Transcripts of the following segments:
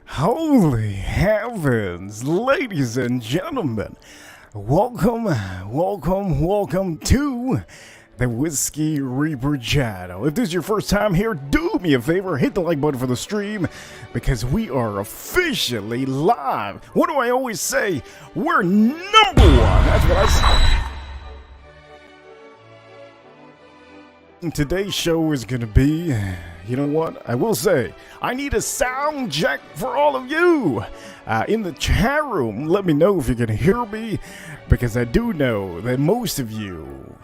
Holy heavens, ladies and gentlemen, welcome to the Whiskey Reaper channel. If this is your first time here, do me a favor, hit the like button for the stream, because we are officially live. What do I always say? We're number one. That's what I say. Today's show is gonna be, you know what, I will say, I need a sound check for all of you in the chat room. Let me know if you can hear me, because I do know that most of you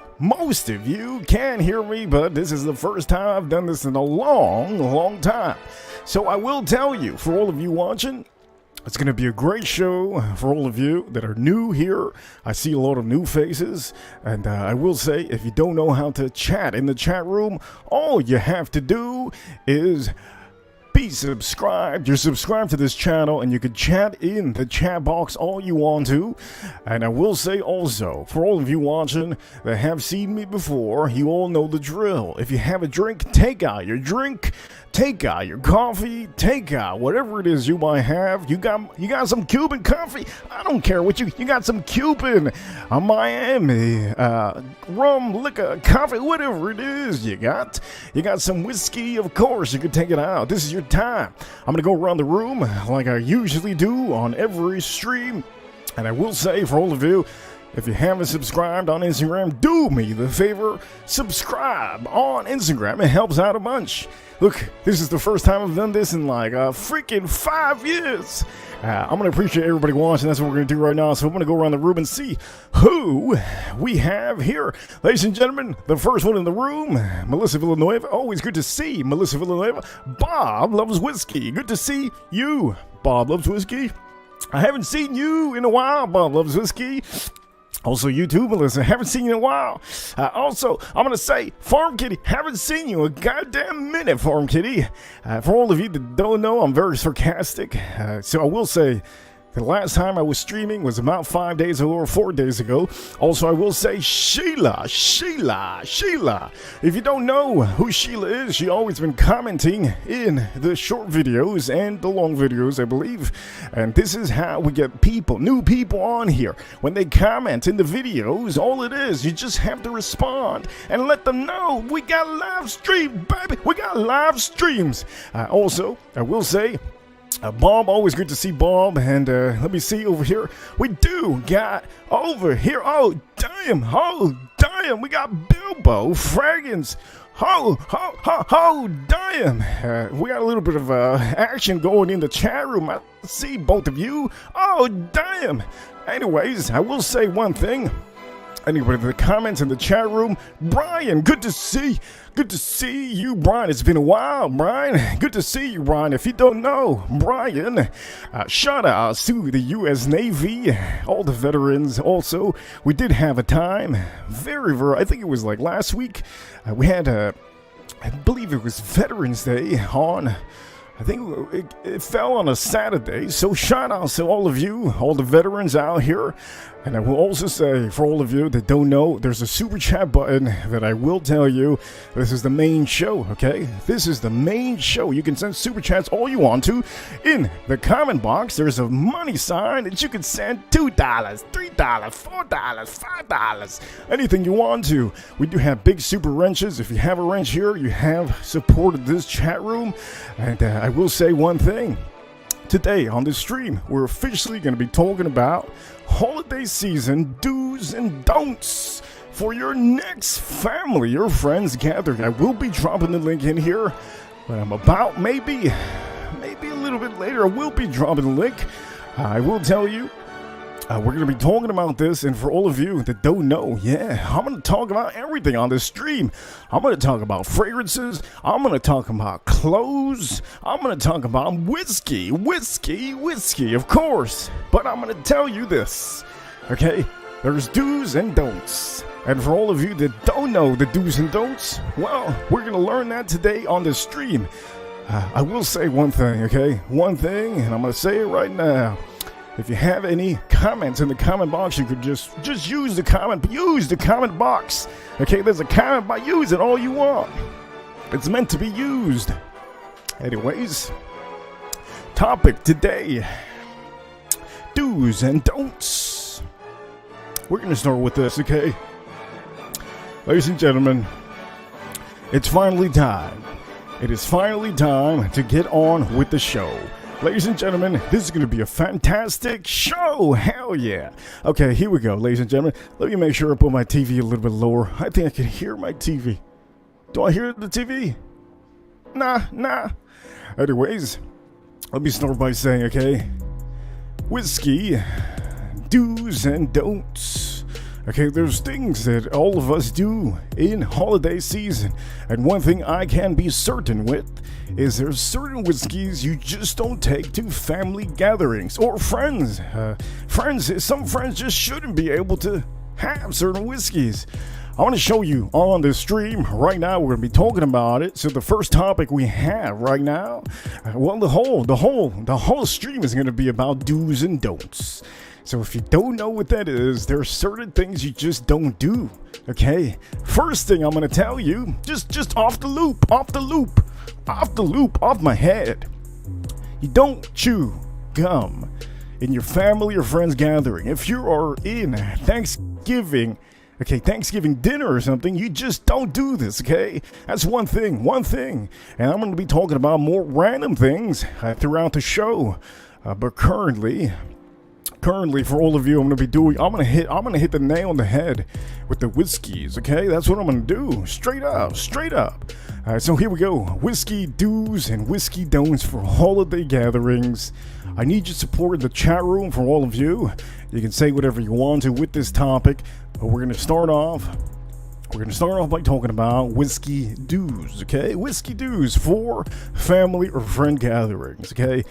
can hear me, but this is the first time I've done this in a long time. So I will tell you, for all of you watching, it's going to be a great show for all of you that are new here. I see a lot of new faces, and I will say, if you don't know how to chat in the chat room, all you have to do is be subscribed. You're subscribed to this channel, and you can chat in the chat box all you want to. And I will say also, for all of you watching that have seen me before, you all know the drill. If you have a drink, take out your drink. Take out your coffee, take out whatever it is you might have. You got some Cuban coffee? I don't care what you got some Cuban, Miami, rum, liquor, coffee, whatever it is you got some whiskey, of course, you can take it out. This is your time. I'm gonna go around the room like I usually do on every stream. And I will say, for all of you, if you haven't subscribed on Instagram, do me the favor, subscribe on Instagram. It helps out a bunch. Look, this is the first time I've done this in like freaking 5 years. I'm going to appreciate everybody watching. That's what we're going to do right now. So I'm going to go around the room and see who we have here. Ladies and gentlemen, the first one in the room, Melissa Villanueva. Always good to see Melissa Villanueva. Bob Loves Whiskey. Good to see you, Bob Loves Whiskey. I haven't seen you in a while, Bob Loves Whiskey. Also, you too, Melissa. Haven't seen you in a while. Also, I'm going to say, Farm Kitty, haven't seen you a goddamn minute, Farm Kitty. For all of you that don't know, I'm very sarcastic. So I will say, the last time I was streaming was about 5 days ago or 4 days ago. Also, I will say Sheila. If you don't know who Sheila is, she always been commenting in the short videos and the long videos, I believe. And this is how we get new people on here. When they comment in the videos, all it is, you just have to respond and let them know we got live stream, baby. We got live streams. Also, I will say, Bob, always good to see Bob. And let me see over here. We do got over here. Oh, damn. We got Bilbo Fragrance. Oh, damn. We got a little bit of action going in the chat room. I see both of you. Oh, damn. Anyways, I will say one thing. Anybody in the comments in the chat room, Brian, good to see you, Brian. It's been a while, Brian. Good to see you, Brian. If you don't know, Brian, shout out to the U.S. Navy, all the veterans. Also, we did have a time, very, I think it was like last week, we had, I believe it was Veterans Day on, I think it fell on a Saturday, so shout out to all of you, all the veterans out here. And I will also say, for all of you that don't know, there's a super chat button that I will tell you, this is the main show, okay? This is the main show. You can send super chats all you want to. In the comment box, there's a money sign that you can send $2, $3, $4, $5, anything you want to. We do have big super wrenches. If you have a wrench here, you have supported this chat room. And I will say one thing. Today on the stream, we're officially going to be talking about holiday season do's and don'ts for your next family or friends gathering. I will be dropping the link in here, but I'm about maybe a little bit later, I will be dropping the link. I will tell you, we're going to be talking about this, and for all of you that don't know, I'm going to talk about everything on this stream. I'm going to talk about fragrances, I'm going to talk about clothes, I'm going to talk about whiskey, of course. But I'm going to tell you this, okay? There's do's and don'ts. And for all of you that don't know the do's and don'ts, well, we're going to learn that today on the stream. I will say one thing, okay? One thing, and I'm going to say it right now. If you have any comments in the comment box, you could just use the comment box. Okay, there's a comment box. Use it all you want. It's meant to be used. Anyways, Topic today, do's and don'ts. We're going to start with this, okay? Ladies and gentlemen, it's finally time. It is finally time to get on with the show. Ladies and gentlemen, this is going to be a fantastic show. Hell yeah. Okay, here we go, ladies and gentlemen. Let me make sure I put my TV a little bit lower. I think I can hear my TV. Do I hear the TV? Nah. Anyways, let me start by saying, okay, whiskey, do's and don'ts. Okay, there's things that all of us do in holiday season. And one thing I can be certain with is there's certain whiskeys you just don't take to family gatherings or friends. Some friends just shouldn't be able to have certain whiskeys. I want to show you on the stream right now. We're going to be talking about it. So the first topic we have right now, the whole stream is going to be about do's and don'ts. So if you don't know what that is, there are certain things you just don't do, okay? First thing I'm going to tell you, just off the loop, off my head. You don't chew gum in your family or friends gathering. If you are in Thanksgiving dinner or something, you just don't do this, okay? That's one thing. And I'm going to be talking about more random things throughout the show. But currently, for all of you, I'm gonna hit the nail on the head with the whiskeys, okay? That's what I'm gonna do, straight up. All right, so here we go. Whiskey do's and whiskey don'ts for holiday gatherings. I need your support in the chat room for all of you. You can say whatever you want to with this topic, but we're gonna start off by talking about whiskey do's, okay? Whiskey do's for family or friend gatherings, okay?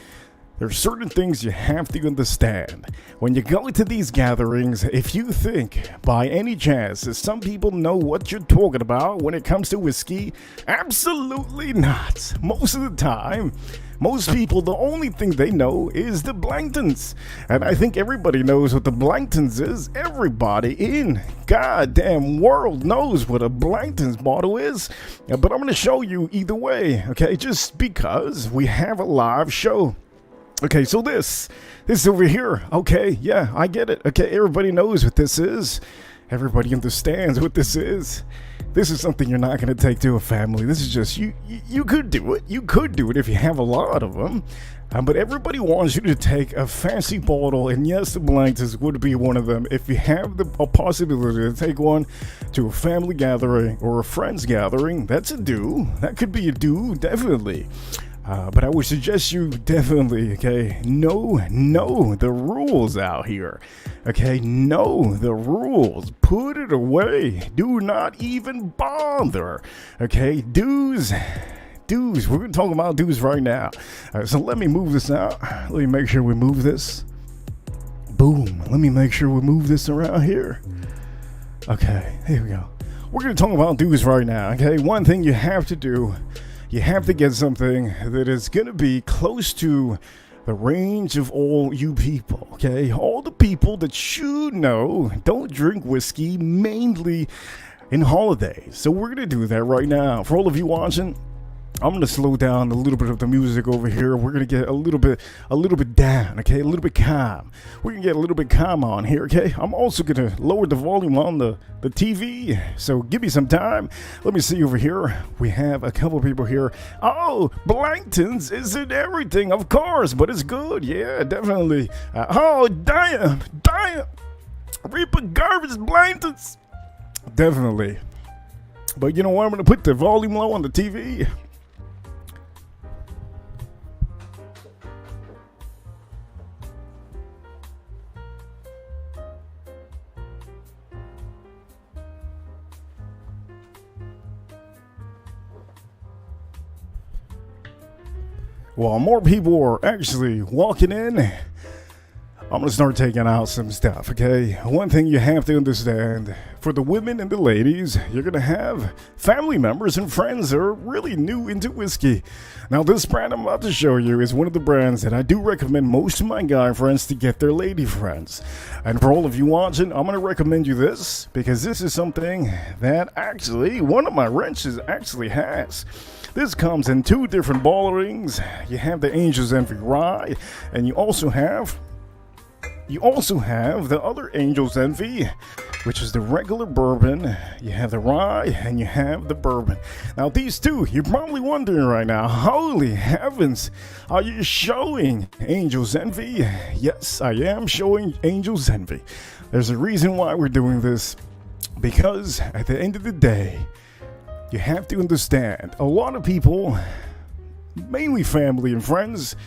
There are certain things you have to understand. When you go to these gatherings, if you think by any chance that some people know what you're talking about when it comes to whiskey, absolutely not. Most of the time, most people, the only thing they know is the Blangtons. And I think everybody knows what the Blangtons is. Everybody in goddamn world knows what a Blangtons bottle is. But I'm going to show you either way, okay? Just because we have a live show. Okay, so this over here, okay, yeah, I get it. Okay, everybody knows what this is. Everybody understands what this is. This is something you're not going to take to a family. This is just, you could do it. You could do it if you have a lot of them. But everybody wants you to take a fancy bottle, and yes, the Blangtons would be one of them. If you have a possibility to take one to a family gathering or a friend's gathering, that's a do. That could be a do, definitely. But I would suggest you definitely, okay, know the rules out here. Okay, know the rules. Put it away. Do not even bother. Okay, do's. We're going to talk about do's right now. So let me move this out. Let me make sure we move this. Boom. Let me make sure we move this around here. Okay, here we go. We're going to talk about do's right now. Okay, one thing you have to do. You have to get something that is going to be close to the range of all you people, okay? All the people that you know don't drink whiskey mainly in holidays. So we're going to do that right now. For all of you watching, I'm going to slow down a little bit of the music over here. We're going to get a little bit down, okay? A little bit calm. We're going to get a little bit calm on here, okay? I'm also going to lower the volume on the TV, so give me some time. Let me see over here. We have a couple people here. Oh, Blangtons isn't everything, of course, but it's good. Yeah, definitely. Damn. Reaper garbage Blangtons. Definitely. But you know what? I'm going to put the volume low on the TV. While more people are actually walking in, I'm going to start taking out some stuff, okay? One thing you have to understand, for the women and the ladies, you're going to have family members and friends that are really new into whiskey. Now, this brand I'm about to show you is one of the brands that I do recommend most of my guy friends to get their lady friends. And for all of you watching, I'm going to recommend you this, because this is something that actually one of my wrenches actually has. This comes in 2 different bottlings. You have the Angel's Envy Rye, and you also have the other Angel's Envy, which is the regular bourbon. You have the rye and you have the bourbon. Now these two, you're probably wondering right now, holy heavens, are you showing Angel's Envy? Yes, I am showing Angel's Envy. There's a reason why we're doing this, because at the end of the day, you have to understand, a lot of people, mainly family and friends,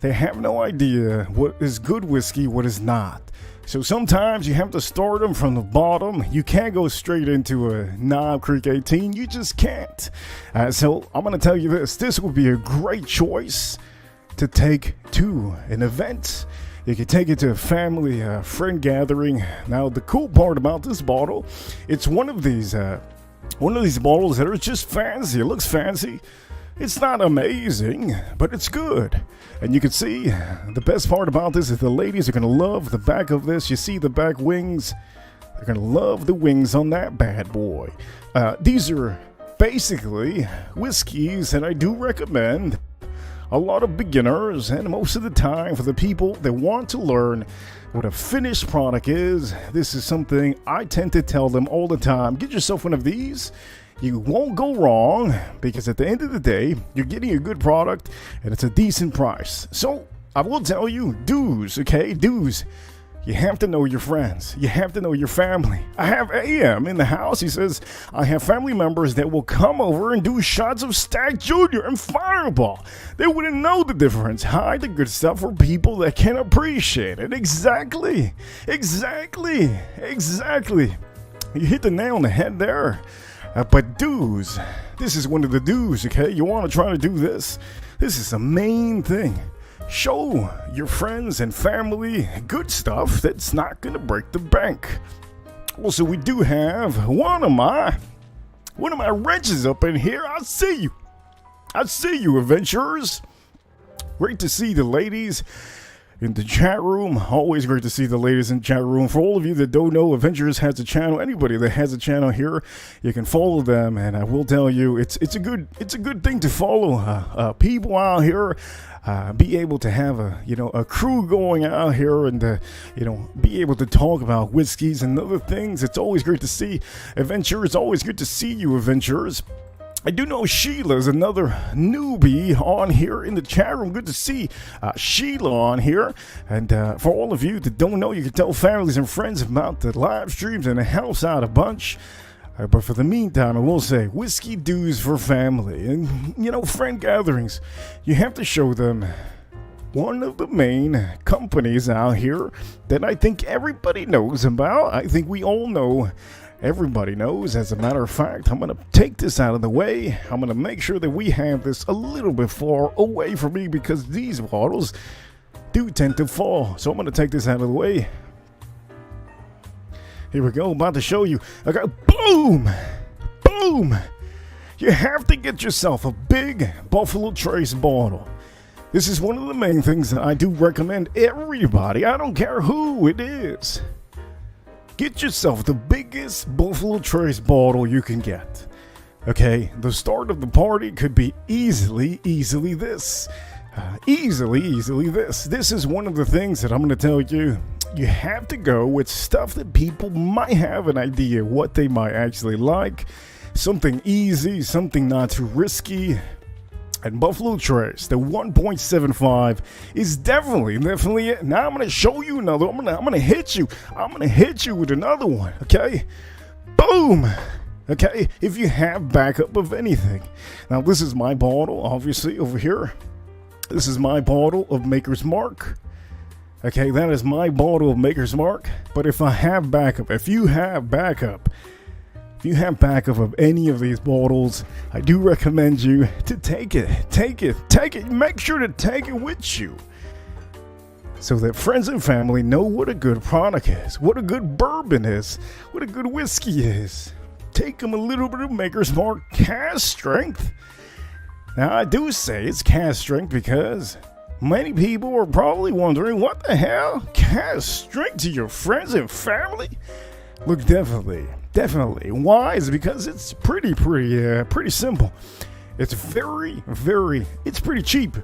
they have no idea what is good whiskey, what is not. So sometimes you have to start them from the bottom. You can't go straight into a Knob Creek 18. You just can't. So I'm going to tell you this. This would be a great choice to take to an event. You can take it to a family, friend gathering. Now, the cool part about this bottle, it's one of these bottles that are just fancy. It looks fancy. It's not amazing, but it's good. And you can see, the best part about this is the ladies are going to love the back of this. You see the back wings? They're going to love the wings on that bad boy. These are basically whiskeys that I do recommend. A lot of beginners, and most of the time for the people that want to learn what a finished product is, this is something I tend to tell them all the time. Get yourself one of these. You won't go wrong, because at the end of the day, you're getting a good product and it's a decent price. So I will tell you, dues, okay? Dues. You have to know your friends. You have to know your family. I have AM in the house. He says, I have family members that will come over and do shots of Stag Junior and Fireball. They wouldn't know the difference. Hide the good stuff for people that can appreciate it. Exactly. Exactly. Exactly. You hit the nail on the head there. But dues, this is one of the dues, okay? You want to try to do this. This is the main thing. Show your friends and family good stuff that's not going to break the bank. Also, we do have one of my wrenches up in here. I see you, adventurers. Great to see the ladies in the chat room. Always great to see the ladies in the chat room. For all of you that don't know, Adventurers has a channel. Anybody that has a channel here, you can follow them, and I will tell you, it's a good thing to follow people out here. Be able to have a crew going out here and be able to talk about whiskeys and other things. It's always great to see adventurers. Always good to see you, adventurers. I do know Sheila's another newbie on here in the chat room. Good to see Sheila on here. And for all of you that don't know, you can tell families and friends about the live streams, and it helps out a bunch. But for the meantime, I will say, whiskey dues for family and, friend gatherings. You have to show them one of the main companies out here that I think everybody knows about. I think we all know. Everybody knows. As a matter of fact, I'm going to take this out of the way. I'm going to make sure that we have this a little bit far away from me, because these bottles do tend to fall. So I'm going to take this out of the way. Here we go. About to show you. Okay, boom! Boom! You have to get yourself a big Buffalo Trace bottle. This is one of the main things that I do recommend everybody. I don't care who it is. Get yourself the biggest Buffalo Trace bottle you can get. Okay, the start of the party could be easily this. Easily this. This is one of the things that I'm going to tell you. You have to go with stuff that people might have an idea what they might actually like. Something easy, something not too risky. And Buffalo Trace, the 1.75 is definitely it. Now I'm going to show you another. I'm going to hit you. I'm going to hit you with another one, okay? Boom! Okay, if you have backup of anything. Now this is my bottle, obviously, over here. This is my bottle of Maker's Mark. Okay, that is my bottle of Maker's Mark. But if I have backup, if you have backup of any of these bottles, I do recommend you to take it. Make sure to take it with you, so that friends and family know what a good product is, what a good bourbon is, what a good whiskey is. Take them a little bit of Maker's Mark cask strength. Now, I do say it's cask strength because many people are probably wondering, what the hell? Cask strength to your friends and family? Look, definitely. Why? Is because it's pretty simple. It's it's pretty cheap.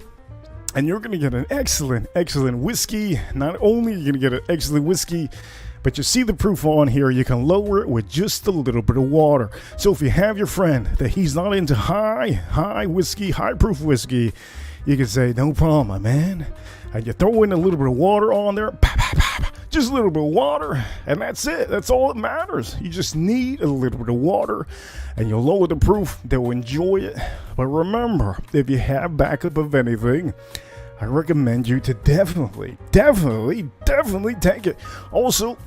And you're going to get an excellent whiskey. Not only are you going to get an excellent whiskey, but you see the proof on here, you can lower it with just a little bit of water. So if you have your friend that he's not into high whiskey, high proof whiskey, you can say, no problem, my man. And you throw in a little bit of water on there, just a little bit of water, and that's it. That's all that matters. You just need a little bit of water, and you'll lower the proof. They'll enjoy it. But remember, if you have backup of anything, I recommend you to definitely take it. Also,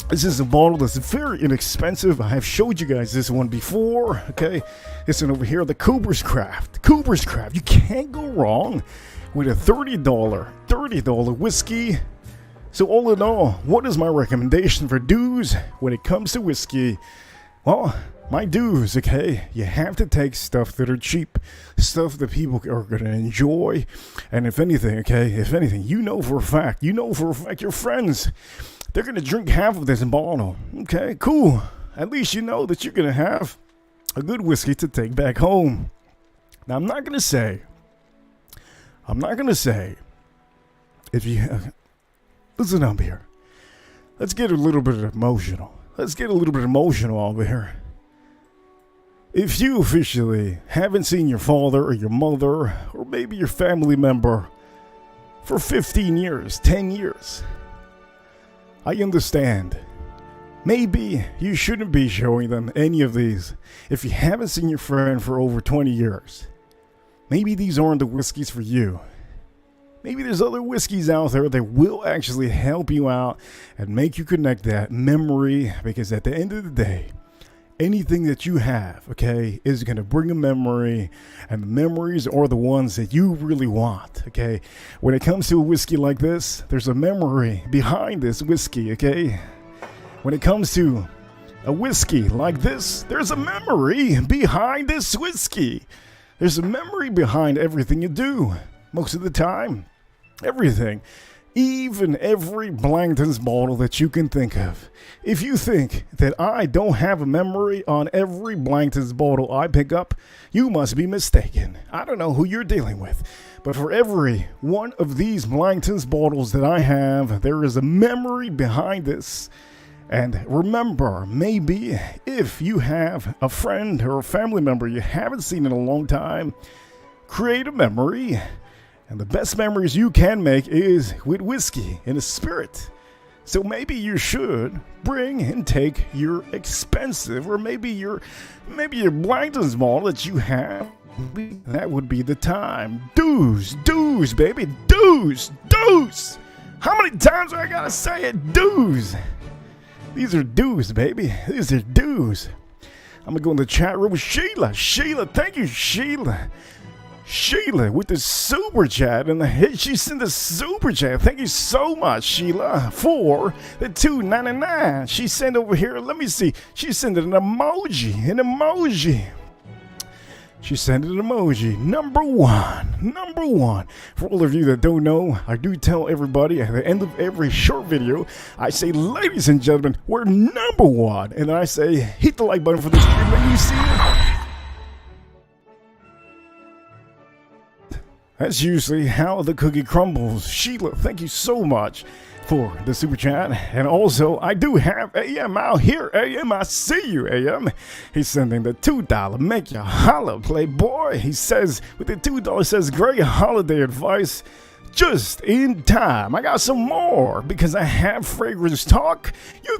this is a bottle that's very inexpensive. I have showed you guys this one before, okay? This one over here, the Cooper's Craft. Cooper's Craft. You can't go wrong with a $30 whiskey. So all in all, what is my recommendation for dues when it comes to whiskey? Well, my dues, okay, you have to take stuff that are cheap, stuff that people are going to enjoy, and if anything, you know for a fact your friends, they're going to drink half of this bottle, okay, cool. At least you know that you're going to have a good whiskey to take back home. Now, I'm not going to say, if you, listen up here, let's get a little bit emotional. Over here. If you officially haven't seen your father or your mother or maybe your family member for 15 years, 10 years, I understand. Maybe you shouldn't be showing them any of these. If you haven't seen your friend for over 20 years, maybe these aren't the whiskeys for you. Maybe there's other whiskeys out there that will actually help you out and make you connect that memory, because at the end of the day, anything that you have, okay, is going to bring a memory, and the memories are the ones that you really want, okay? When it comes to a whiskey like this, there's a memory behind this whiskey, okay? When it comes to a whiskey like this, there's a memory behind this whiskey. There's a memory behind everything you do. Most of the time, everything. Even every Blankton's bottle that you can think of. If you think that I don't have a memory on every Blankton's bottle I pick up, you must be mistaken. I don't know who you're dealing with, but for every one of these Blankton's bottles that I have, there is a memory behind this. And remember, maybe if you have a friend or a family member you haven't seen in a long time, create a memory. And the best memories you can make is with whiskey and a spirit. So maybe you should bring and take your expensive, or maybe your Blankton's bottle that you have. That would be the time. Dues, baby, dues. How many times do I gotta say it? Dues. These are dues, baby. These are dues. I'm gonna go in the chat room with Sheila. Thank you, Sheila with the super chat, and she sent the super chat. Thank you so much, Sheila, for the $2.99. She sent over here. Let me see. She sent an emoji. She sent an emoji. Number one. For all of you that don't know, I do tell everybody at the end of every short video, I say, ladies and gentlemen, we're number one. And then I say, hit the like button for the stream when you see it. That's usually how the cookie crumbles. Sheila, thank you so much for the super chat. And also, I do have AM out here. AM, I see you, AM. He's sending the $2. Make you holla, playboy. He says, with the $2, says, great holiday advice. Just in time. I got some more because I have fragrance talk. You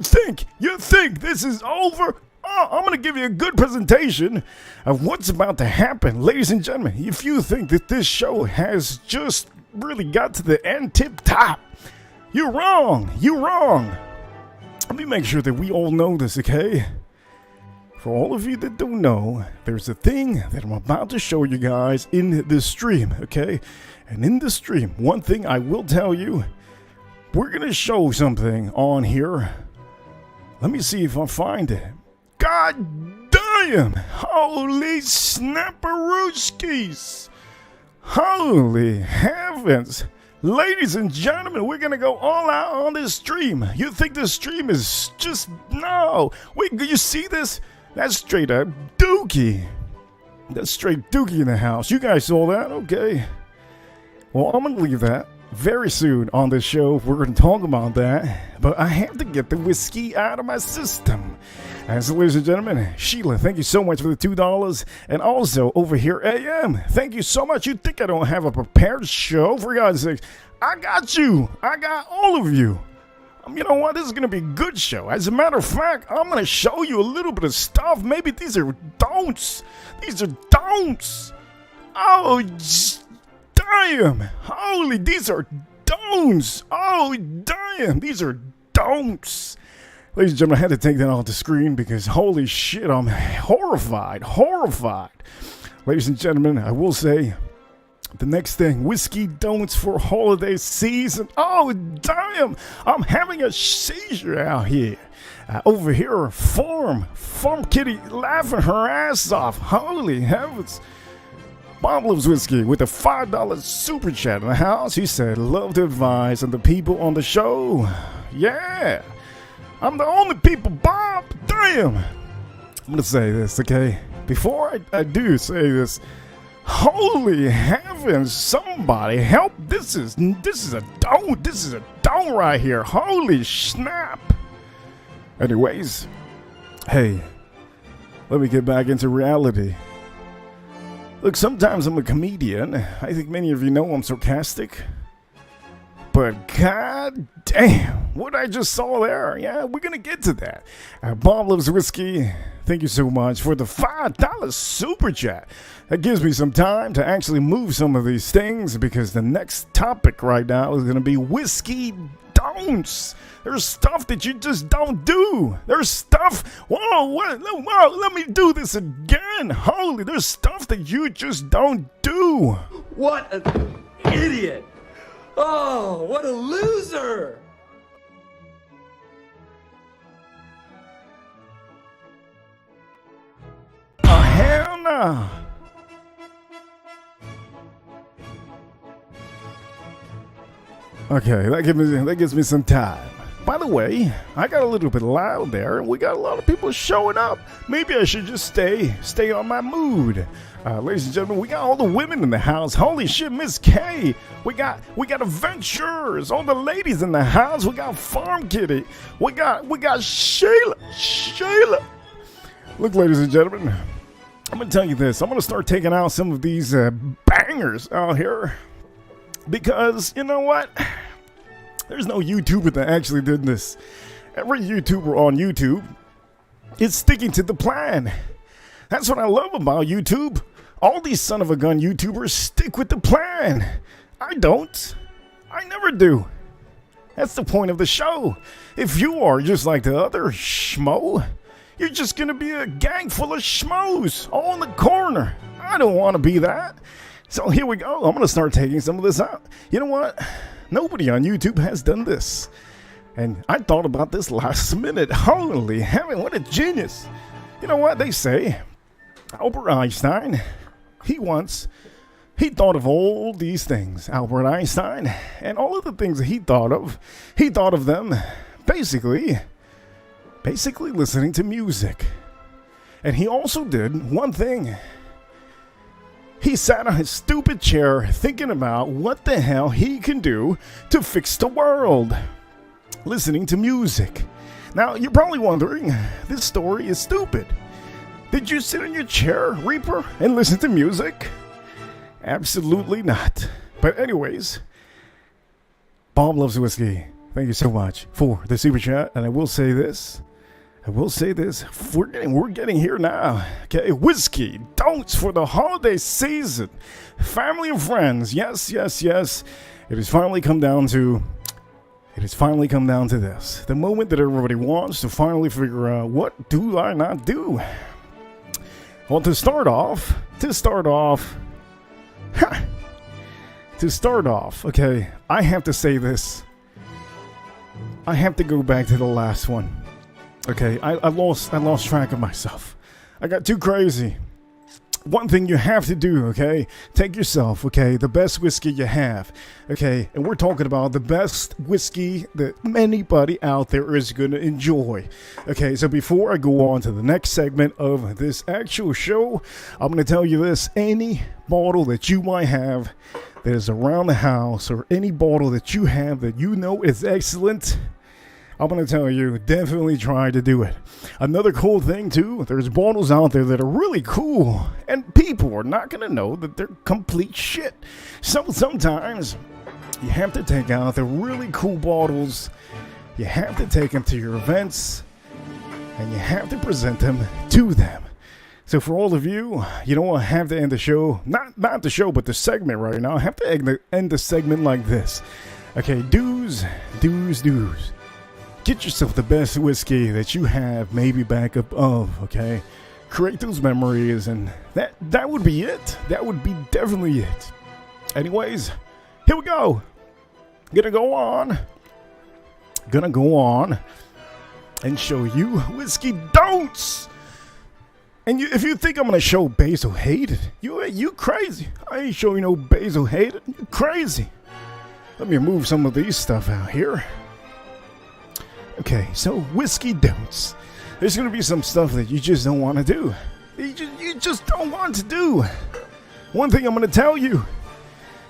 think this is over? I'm going to give you a good presentation of what's about to happen. Ladies and gentlemen, if you think that this show has just really got to the end tip top, you're wrong. Let me make sure that we all know this, okay? For all of you that don't know, there's a thing that I'm about to show you guys in this stream, okay? And in the stream, one thing I will tell you, we're going to show something on here. Let me see if I find it. God damn! Holy snapperooskies! Holy heavens! Ladies and gentlemen, we're gonna go all out on this stream. You think this stream is just... No! Wait, you see this? That's straight up dookie. That's straight dookie in the house. You guys saw that? Okay. Well, I'm going to leave that. Very soon on this show, we're going to talk about that. But I have to get the whiskey out of my system. And so, ladies and gentlemen, Sheila, thank you so much for the $2. And also, over here, AM, thank you so much. You think I don't have a prepared show? For God's sake, I got you. I got all of you. You know what? This is going to be a good show. As a matter of fact, I'm going to show you a little bit of stuff. Maybe these are don'ts. These are don'ts. Oh, damn. Holy, these are don'ts. Oh, damn. These are don'ts. Ladies and gentlemen, I had to take that off the screen because holy shit, I'm horrified. Horrified. Ladies and gentlemen, I will say the next thing, whiskey don'ts for holiday season. Oh, damn. I'm having a seizure out here. Over here, Farm Kitty laughing her ass off. Holy heavens. Bob Loves Whiskey with a $5 super chat in the house. He said, love to advise on the people on the show. Yeah. I'm the only people, Bob. Damn. I'm going to say this, okay? Before I do say this, holy heavens, somebody help. This is a don't. This is a don't right here. Holy snap. Anyways, hey, let me get back into reality. Look, sometimes I'm a comedian. I think many of you know I'm sarcastic. But god damn, what I just saw there. Yeah, we're going to get to that. Bob Loves Whiskey, thank you so much for the $5 super chat. That gives me some time to actually move some of these things because the next topic right now is going to be whiskey don'ts. There's stuff that you just don't do. There's stuff. Whoa, let me do this again. Holy, there's stuff that you just don't do. What an idiot. Oh, what a loser. Oh, hell no. Okay, that gives me some time. By the way, I got a little bit loud there, and we got a lot of people showing up. Maybe I should just stay on my mood. Ladies and gentlemen, we got all the women in the house. Holy shit, Miss K. We got adventures. All the ladies in the house. We got Farm Kitty. We got Sheila. Look, ladies and gentlemen, I'm gonna tell you this. I'm gonna start taking out some of these bangers out here because you know what? There's no YouTuber that actually did this. Every YouTuber on YouTube is sticking to the plan. That's what I love about YouTube. All these son of a gun YouTubers stick with the plan. I don't. I never do. That's the point of the show. If you are just like the other schmo, you're just gonna be a gang full of schmoes all in the corner. I don't want to be that. So here we go. I'm gonna start taking some of this out. You know what? Nobody on YouTube has done this. And I thought about this last minute. Holy heaven, what a genius. You know what they say? Albert Einstein, he thought of all these things. Albert Einstein, and all of the things that he thought of them basically listening to music. And he also did one thing. He sat on his stupid chair thinking about what the hell he can do to fix the world. Listening to music. Now, you're probably wondering, this story is stupid. Did you sit in your chair, Reaper, and listen to music? Absolutely not. But anyways, Bob Loves Whiskey. Thank you so much for the super chat. And I will say this. We're getting here now. Okay, whiskey don'ts for the holiday season. Family and friends. Yes. It has finally come down to this. The moment that everybody wants to finally figure out, what do I not do? Well, to start off, okay, I have to say this. I have to go back to the last one. Okay, I lost track of myself. I got too crazy. one thing you have to do, okay? Take yourself, okay, the best whiskey you have, okay? And we're talking about the best whiskey that anybody out there is going to enjoy, okay? So before I go on to the next segment of this actual show, I'm going to tell you this. Any bottle that you might have that is around the house, or any bottle that you have that you know is excellent, I'm going to tell you, definitely try to do it. Another cool thing, too, there's bottles out there that are really cool, and people are not going to know that they're complete shit. So sometimes you have to take out the really cool bottles, you have to take them to your events, and you have to present them to them. So for all of you, I have to end the show, not the show, but the segment right now. I have to end the segment like this. Okay, do's. Get yourself the best whiskey that you have, maybe back up of, okay? Create those memories, and that would be it. That would be definitely it. Anyways, here we go. Gonna go on and show you whiskey don'ts. And if you think I'm gonna show Basil hated, you crazy. I ain't showing no Basil hated. You crazy. Let me move some of these stuff out here. Okay, so whiskey don'ts. There's going to be some stuff that you just don't want to do. You just don't want to do. One thing I'm going to tell you.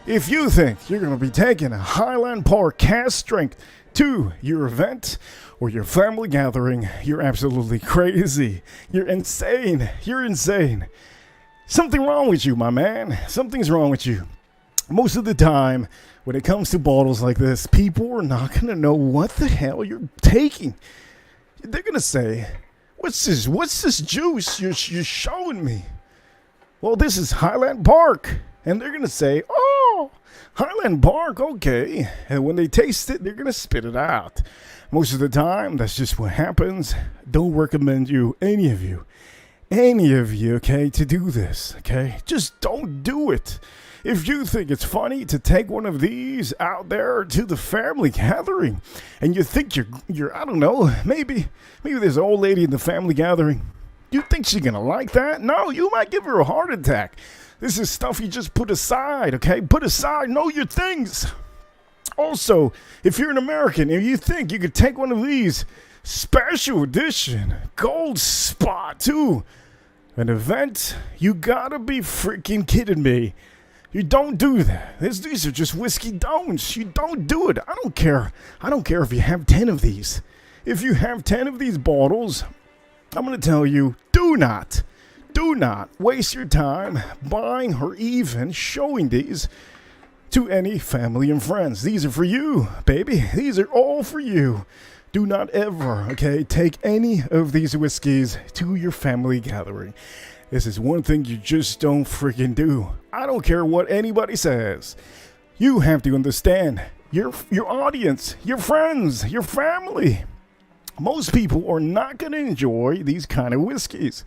If you think you're going to be taking a Highland Park cast strength to your event or your family gathering, you're absolutely crazy. You're insane. You're insane. Something wrong with you, my man. Something's wrong with you. Most of the time, when it comes to bottles like this, people are not going to know what the hell you're taking. They're going to say, what's this juice you're showing me? Well, this is Highland Park. And they're going to say, oh, Highland Park, okay. And when they taste it, they're going to spit it out. Most of the time, that's just what happens. Don't recommend any of you, okay, to do this, okay? Just don't do it. If you think it's funny to take one of these out there to the family gathering, and you think you're I don't know, maybe there's an old lady in the family gathering, you think she's gonna like that? No, you might give her a heart attack. This is stuff you just put aside, okay? Put aside, know your things. Also, if you're an American and you think you could take one of these special edition gold spot to an event, you gotta be freaking kidding me. You don't do that. These are just whiskey don'ts. You don't do it. I don't care. I don't care if you have 10 of these. If you have 10 of these bottles, I'm going to tell you, do not waste your time buying or even showing these to any family and friends. These are for you, baby. These are all for you. Do not ever, okay, take any of these whiskeys to your family gathering. This is one thing you just don't freaking do. I don't care what anybody says. You have to understand your audience, your friends, your family. Most people are not going to enjoy these kind of whiskeys.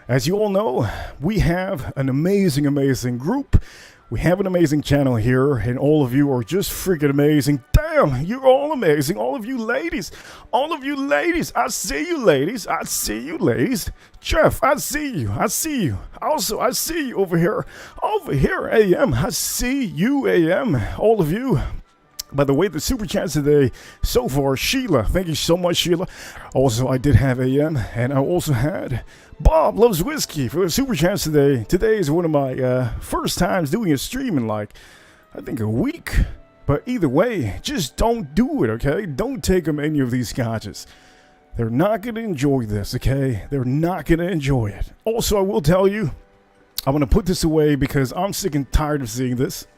As you all know, we have an amazing group. We have an amazing channel here, and all of you are just freaking amazing. Damn, you're all amazing. All of you ladies. I see you, ladies. Jeff, I see you. Also, I see you over here, AM. I see you, AM. All of you. By the way, the super chats today so far, Sheila. Thank you so much, Sheila. Also, I did have AM, and I also had Bob Loves Whiskey for the super chats today. Today is one of my first times doing a stream in I think a week. But either way, just don't do it, okay? Don't take them any of these scotches. They're not going to enjoy this, okay? They're not going to enjoy it. Also, I will tell you, I'm going to put this away because I'm sick and tired of seeing this.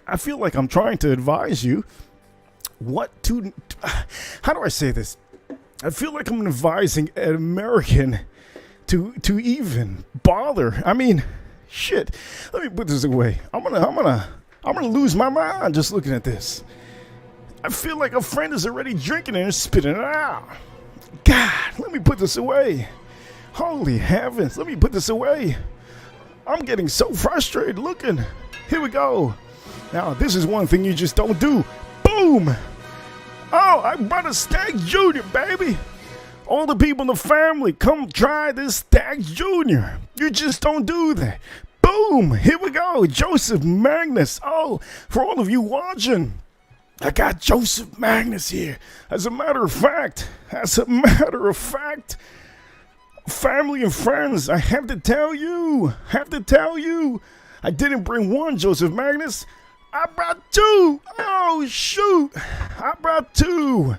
I feel like I'm trying to advise you how do I say this? I feel like I'm advising an American to even bother. I mean, shit. Let me put this away. I'm gonna lose my mind just looking at this. I feel like a friend is already drinking it and spitting it out. God, let me put this away. Holy heavens, let me put this away. I'm getting so frustrated looking. Here we go. Now, this is one thing you just don't do. Boom! Oh, I brought a Stag Junior, baby. All the people in the family, come try this Stacks Jr. You just don't do that. Boom! Here we go. Joseph Magnus. Oh, for all of you watching, I got Joseph Magnus here. As a matter of fact, family and friends, I have to tell you, I didn't bring one Joseph Magnus. I brought two. Oh, shoot. I brought two.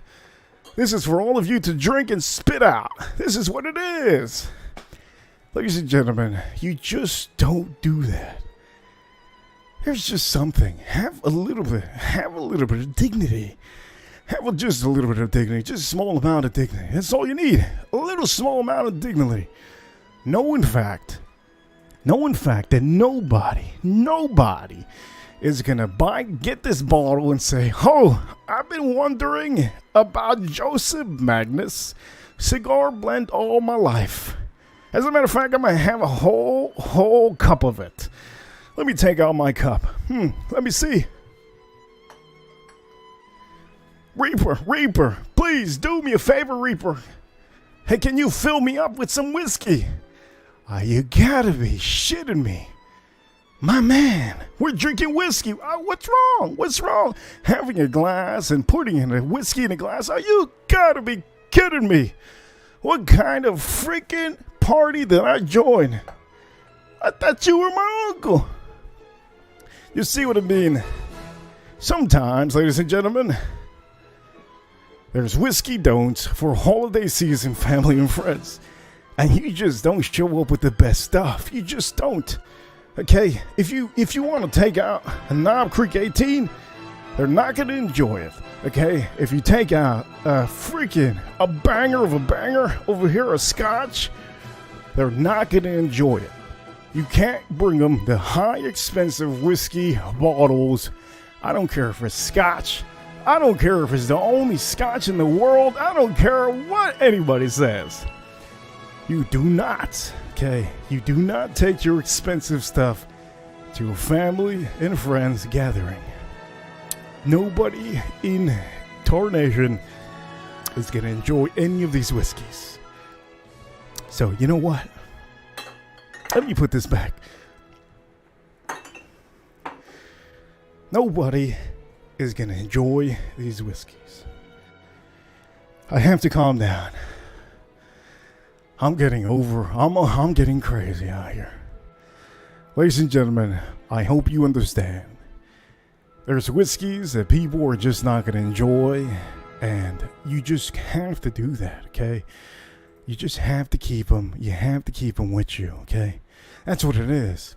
This is for all of you to drink and spit out. This is what it is. Ladies and gentlemen, you just don't do that. There's just something. Have a little bit of dignity. Just a little bit of dignity. Just a small amount of dignity. That's all you need. A little small amount of dignity. Know in fact that nobody is gonna get this bottle and say, oh, I've been wondering about Joseph Magnus cigar blend all my life. As a matter of fact, I might have a whole cup of it. Let me take out my cup. Let me see. Reaper, please do me a favor, Reaper. Hey, can you fill me up with some whiskey? You gotta be shitting me. My man, we're drinking whiskey. What's wrong? Having a glass and putting in a whiskey in a glass? You gotta be kidding me. What kind of freaking party did I join? I thought you were my uncle. You see what I mean? Sometimes, ladies and gentlemen, there's whiskey don'ts for holiday season, family and friends. And you just don't show up with the best stuff. You just don't. Okay? If you want to take out a Knob Creek 18, they're not going to enjoy it. Okay? If you take out a banger of a banger over here, a scotch, they're not going to enjoy it. You can't bring them the high expensive whiskey bottles. I don't care if it's scotch. I don't care if it's the only scotch in the world. I don't care what anybody says. You do not, okay? You do not take your expensive stuff to a family and friends gathering. Nobody in Tarnation is going to enjoy any of these whiskeys. So, you know what? Let me put this back. Nobody is going to enjoy these whiskeys. I have to calm down. I'm getting crazy out here. Ladies and gentlemen, I hope you understand. There's whiskeys that people are just not going to enjoy, and you just have to do that, okay? You just have to keep them. You have to keep them with you, okay? That's what it is.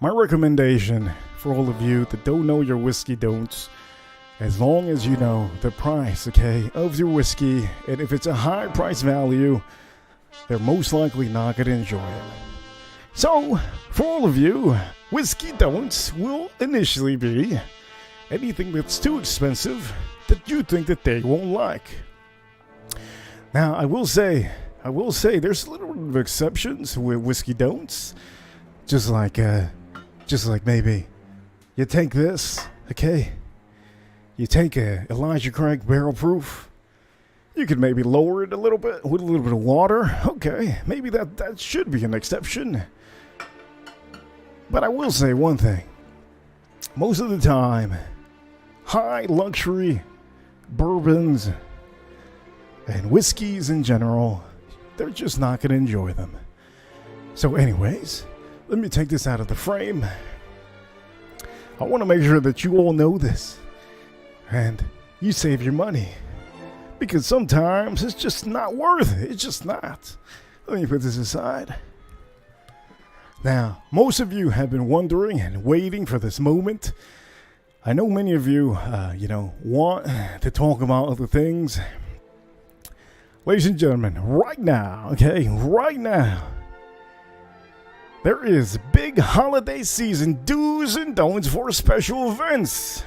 My recommendation for all of you that don't know your whiskey don'ts, as long as you know the price, okay, of your whiskey, and if it's a high price value, they're most likely not going to enjoy it. So, for all of you, whiskey don'ts will initially be anything that's too expensive that you think that they won't like. Now, I will say, there's a little bit of exceptions with whiskey don'ts. Just like maybe you take this, okay? You take a Elijah Craig barrel proof. You could maybe lower it a little bit with a little bit of water. Okay, maybe that should be an exception. But I will say one thing. Most of the time, high luxury bourbons and whiskeys in general, they're just not going to enjoy them. So anyways, let me take this out of the frame. I want to make sure that you all know this. And you save your money. Because sometimes it's just not worth it. It's just not. Let me put this aside. Now, most of you have been wondering and waiting for this moment. I know many of you, want to talk about other things. Ladies and gentlemen, right now, there is big holiday season do's and don'ts for special events.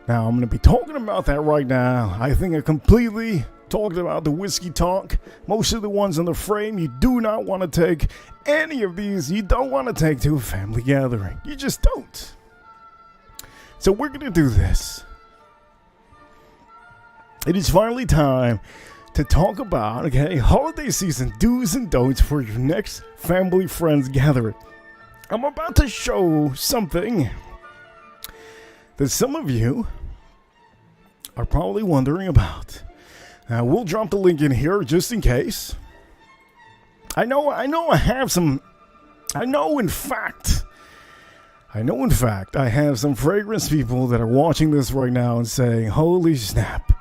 Now, I'm going to be talking about that right now. I think I completely talked about the whiskey talk. Most of the ones in the frame, you do not want to take any of these. You don't want to take to a family gathering. You just don't. So we're going to do this. It is finally time to talk about, okay, holiday season do's and don'ts for your next family friends gathering. I'm about to show something that some of you are probably wondering about. Now, we'll drop the link in here just in case. I know I have some, I know in fact, I have some fragrance people that are watching this right now and saying, holy snap,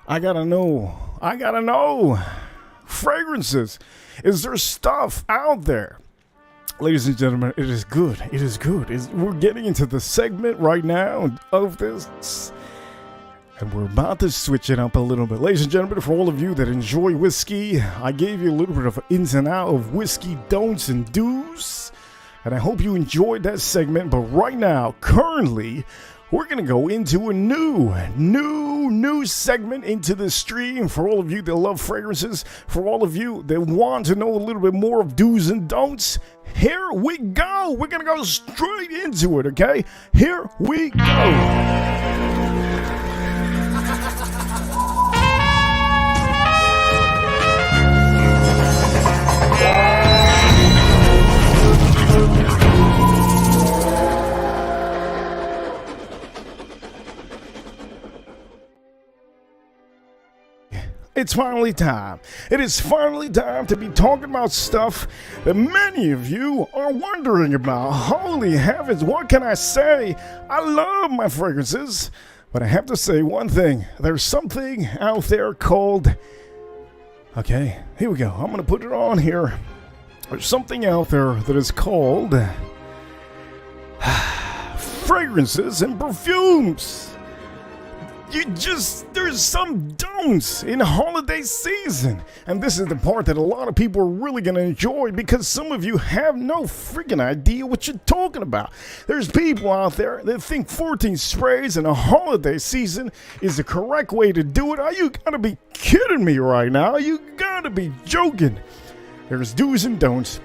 I gotta know, fragrances, is there stuff out there? Ladies and gentlemen, it is good, we're getting into the segment right now of this, and we're about to switch it up a little bit. Ladies and gentlemen, for all of you that enjoy whiskey, I gave you a little bit of ins and out of whiskey don'ts and do's, and I hope you enjoyed that segment. But right now, currently, we're going to go into a new segment into the stream for all of you that love fragrances, for all of you that want to know a little bit more of do's and don'ts. Here we go. We're going to go straight into it, okay? Here we go. It's finally time. It is finally time to be talking about stuff that many of you are wondering about. Holy heavens, what can I say? I love my fragrances, but I have to say one thing. There's something out there called... Okay, here we go. I'm going to put it on here. There's something out there that is called... fragrances and perfumes. There's some don'ts in holiday season. And this is the part that a lot of people are really going to enjoy, because some of you have no freaking idea what you're talking about. There's people out there that think 14 sprays in a holiday season is the correct way to do it. Are you gotta be kidding me right now? You gotta be joking. There's do's and don'ts,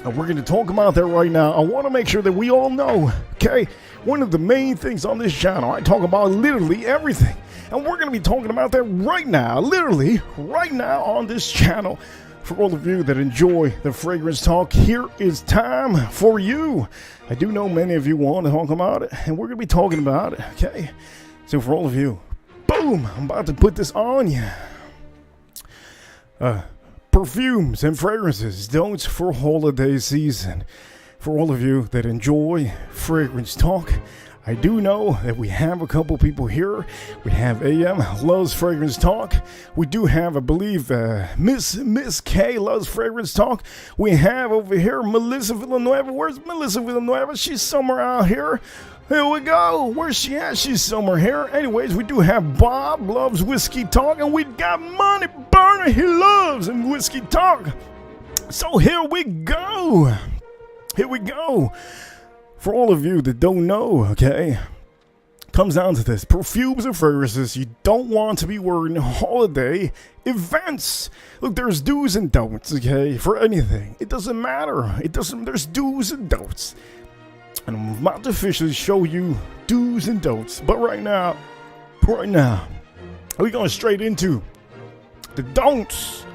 and we're going to talk about that right now. I want to make sure that we all know, okay? One of the main things on this channel, I talk about literally everything. And we're going to be talking about that right now, literally right now on this channel. For all of you that enjoy the fragrance talk, here is time for you. I do know many of you want to talk about it, and we're going to be talking about it, okay? So for all of you, boom, I'm about to put this on you. Perfumes and fragrances, don'ts for holiday season. For all of you that enjoy fragrance talk, I do know that we have a couple people here. We have AM loves fragrance talk. We do have, I believe, Miss K loves fragrance talk. We have over here Melissa Villanueva. Where's Melissa Villanueva? She's somewhere out here. Here we go. Where's she at? She's somewhere here. Anyways, we do have Bob loves whiskey talk, and we got Money Burner. He loves whiskey talk. So here we go. Here we go. For all of you that don't know, okay, comes down to this. Perfumes and fragrances you don't want to be wearing holiday events. Look, there's do's and don'ts, okay, for anything. It doesn't matter. There's do's and don'ts. And I'm about to officially show you do's and don'ts. But right now, we're going straight into the don'ts.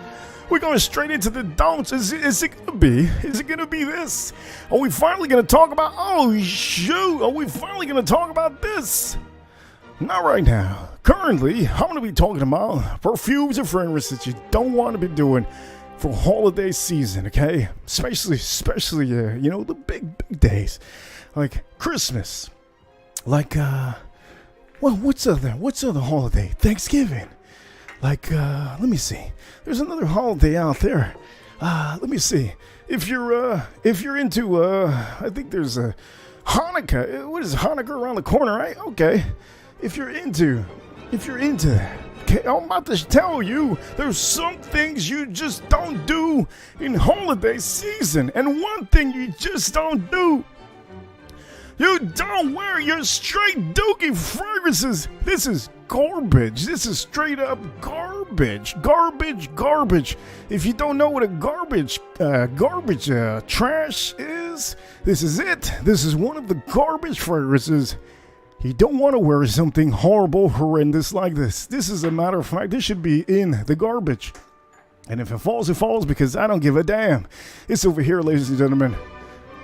We're going straight into the don'ts. Is it gonna be this? Are we finally gonna talk about, oh shoot, are we finally gonna talk about this? Not right now. Currently, I'm gonna be talking about perfumes and fragrances you don't want to be doing for holiday season, okay? Especially, you know, the big days. Like Christmas. Like, well, what's other holiday? Thanksgiving. Like, let me see. There's another holiday out there. Let me see. If you're into, I think there's a Hanukkah. What is Hanukkah around the corner, right? Okay. If you're into that. Okay, I'm about to tell you, there's some things you just don't do in holiday season. And one thing you just don't do, you don't wear your straight dookie fragrances. This is garbage. This is straight up garbage. Garbage. If you don't know what a garbage trash is, this is it. This is one of the garbage fragrances You don't want to wear something horrible, horrendous like this. This is a matter of fact, this should be in the garbage. And if it falls because I don't give a damn. It's over here, ladies and gentlemen,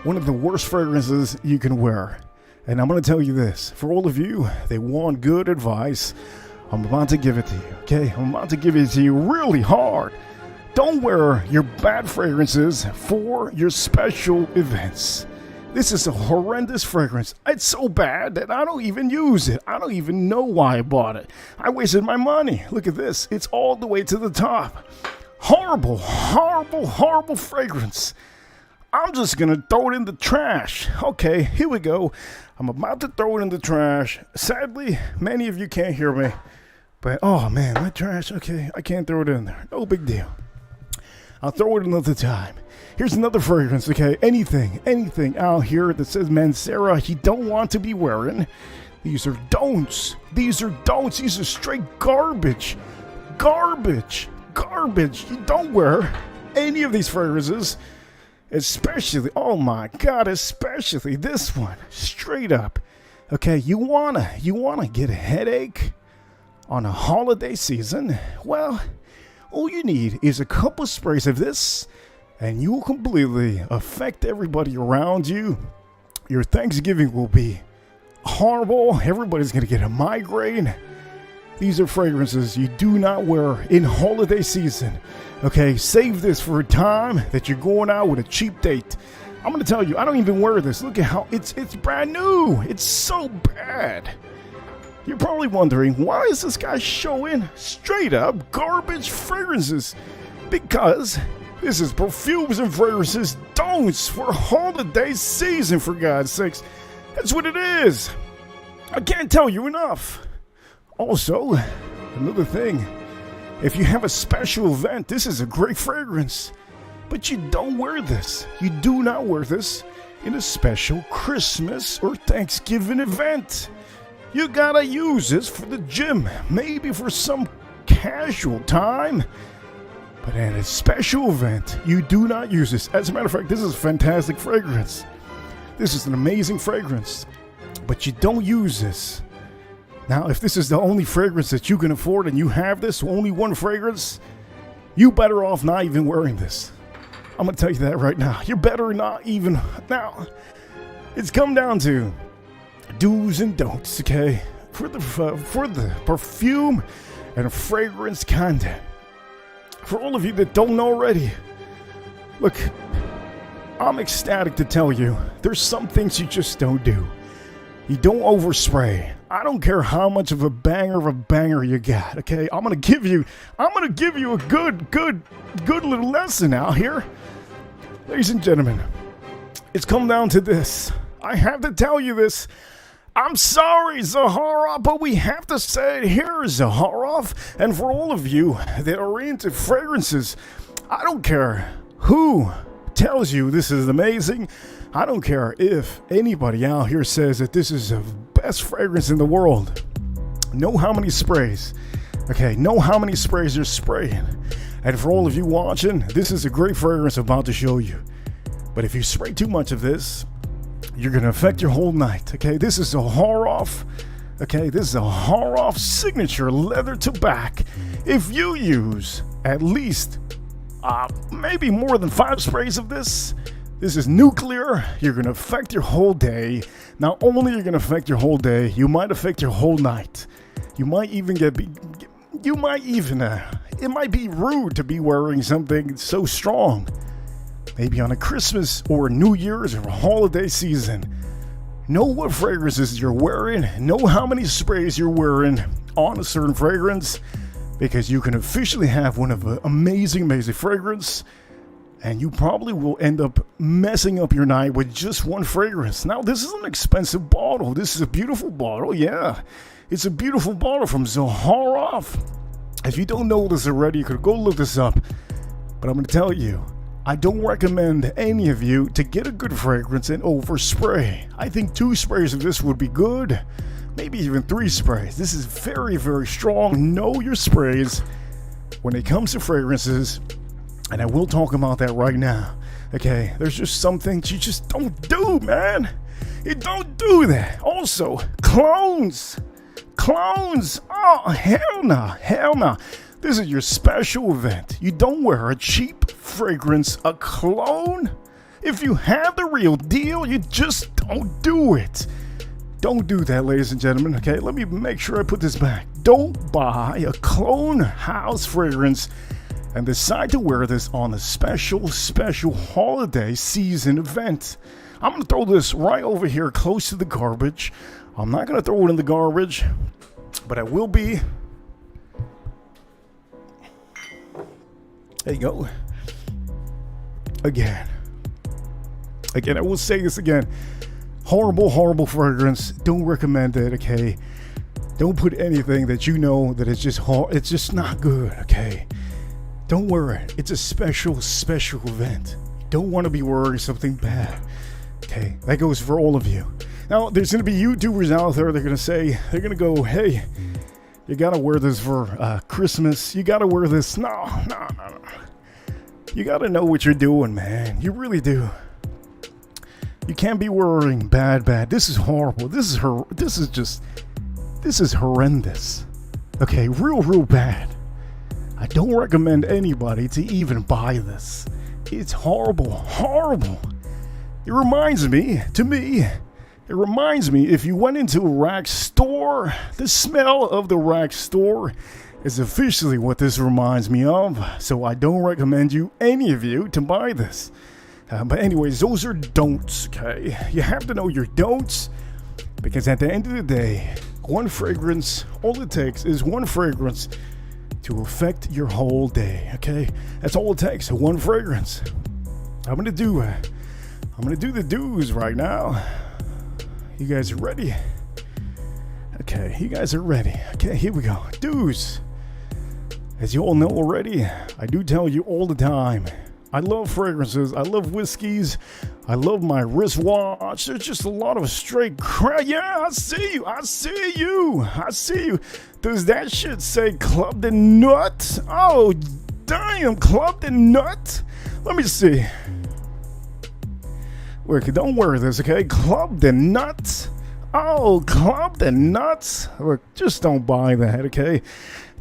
one of the worst fragrances you can wear. And I'm going to tell you this, for all of you that want good advice, I'm about to give it to you, okay? I'm about to give it to you really hard. Don't wear your bad fragrances for your special events. This is a horrendous fragrance. It's so bad that I don't even use it. I don't even know why I bought it. I wasted my money. Look at this. It's all the way to the top. Horrible, horrible, horrible fragrance. I'm just going to throw it in the trash. Okay, here we go. I'm about to throw it in the trash. Sadly, many of you can't hear me. But, oh man, my trash. Okay, I can't throw it in there. No big deal. I'll throw it another time. Here's another fragrance, okay? Anything out here that says Mancera you don't want to be wearing. These are don'ts. These are don'ts. These are straight garbage. Garbage. Garbage. You don't wear any of these fragrances. Especially, oh my God, especially this one. Straight up. Okay, you wanna get a headache on a holiday season? Well, all you need is a couple sprays of this, and you will completely affect everybody around you. Your Thanksgiving will be horrible. Everybody's going to get a migraine. These are fragrances you do not wear in holiday season. Okay, save this for a time that you're going out with a cheap date. I'm going to tell you, I don't even wear this. Look at how it's brand new. It's so bad. You're probably wondering, why is this guy showing straight up garbage fragrances? Because this is perfumes and fragrances don'ts for holiday season, for God's sakes. That's what it is. I can't tell you enough. Also, another thing, if you have a special event, this is a great fragrance. But you don't wear this. You do not wear this in a special Christmas or Thanksgiving event. You gotta use this for the gym, maybe for some casual time. But at a special event, you do not use this. As a matter of fact, this is a fantastic fragrance. This is an amazing fragrance. But you don't use this. Now, if this is the only fragrance that you can afford and you have this, only one fragrance, you better off not even wearing this. I'm going to tell you that right now. You're better not even. Now, it's come down to do's and don'ts, okay? For the perfume and fragrance content. For all of you that don't know already, look, I'm ecstatic to tell you, there's some things you just don't do. You don't overspray. I don't care how much of a banger you got, okay? I'm gonna give you a good little lesson out here. Ladies and gentlemen, it's come down to this. I have to tell you this. I'm sorry, Zahara, but we have to say it here, Zahara. And for all of you that are into fragrances, I don't care who tells you this is amazing. I don't care if anybody out here says that this is the best fragrance in the world. Know how many sprays. Okay, know how many sprays you're spraying. And for all of you watching, this is a great fragrance I'm about to show you. But if you spray too much of this, you're going to affect your whole night, okay? This is a Horov, okay? This is a Horov signature leather to back. If you use at least maybe more than 5 sprays of this is nuclear. You're going to affect your whole day. Not only are you going to affect your whole day, you might affect your whole night. You might even it might be rude to be wearing something so strong. Maybe on a Christmas or New Year's or a holiday season. Know what fragrances you're wearing. Know how many sprays you're wearing on a certain fragrance. Because you can officially have one of an amazing fragrance. And you probably will end up messing up your night with just one fragrance. Now, this is an expensive bottle. This is a beautiful bottle, yeah. It's a beautiful bottle from Zahara. If you don't know this already, you could go look this up. But I'm going to tell you, I don't recommend any of you to get a good fragrance and overspray. I think 2 sprays of this would be good. Maybe even 3 sprays. This is very, very strong. Know your sprays when it comes to fragrances. And I will talk about that right now. Okay, there's just some things you just don't do, man. You don't do that. Also, clones. Clones. Oh, hell no. Hell no. This is your special event. You don't wear a cheap fragrance, a cologne. If you have the real deal, you just don't do it. Don't do that, ladies and gentlemen. Okay, let me make sure I put this back. Don't buy a cologne house fragrance and decide to wear this on a special holiday season event. I'm going to throw this right over here close to the garbage. I'm not going to throw it in the garbage, but I will be. There you go. Again, I will say this again. Horrible fragrance. Don't recommend it, okay? Don't put anything that you know that it's just not good, okay? Don't wear it. It's a special event. Don't want to be wearing something bad. Okay, that goes for all of you. Now, there's going to be YouTubers out there, they're going to go, hey, you got to wear this for Christmas. You got to wear this. No. You got to know what you're doing, man. You really do. You can't be wearing bad. This is horrible. This is horrendous. Okay, real bad. I don't recommend anybody to even buy this. It's horrible. It reminds me if you went into a rag store, the smell of the rag store is officially what this reminds me of. So I don't recommend any of you to buy this. But anyways, those are don'ts, okay? You have to know your don'ts, because at the end of the day, one fragrance, all it takes is one fragrance to affect your whole day, okay? That's all it takes, one fragrance. I'm gonna do the do's right now. You guys are ready? Okay, you guys are ready. Okay, here we go. Do's. As you all know already, I do tell you all the time, I love fragrances, I love whiskeys, I love my wristwatch. There's just a lot of straight crap. Yeah, I see you. Does that shit say Club de Nut? Oh, damn, Club de Nut? Let me see. Look, don't wear this, okay? Club de Nut. Oh, Club de Nuts. Look, just don't buy that, okay?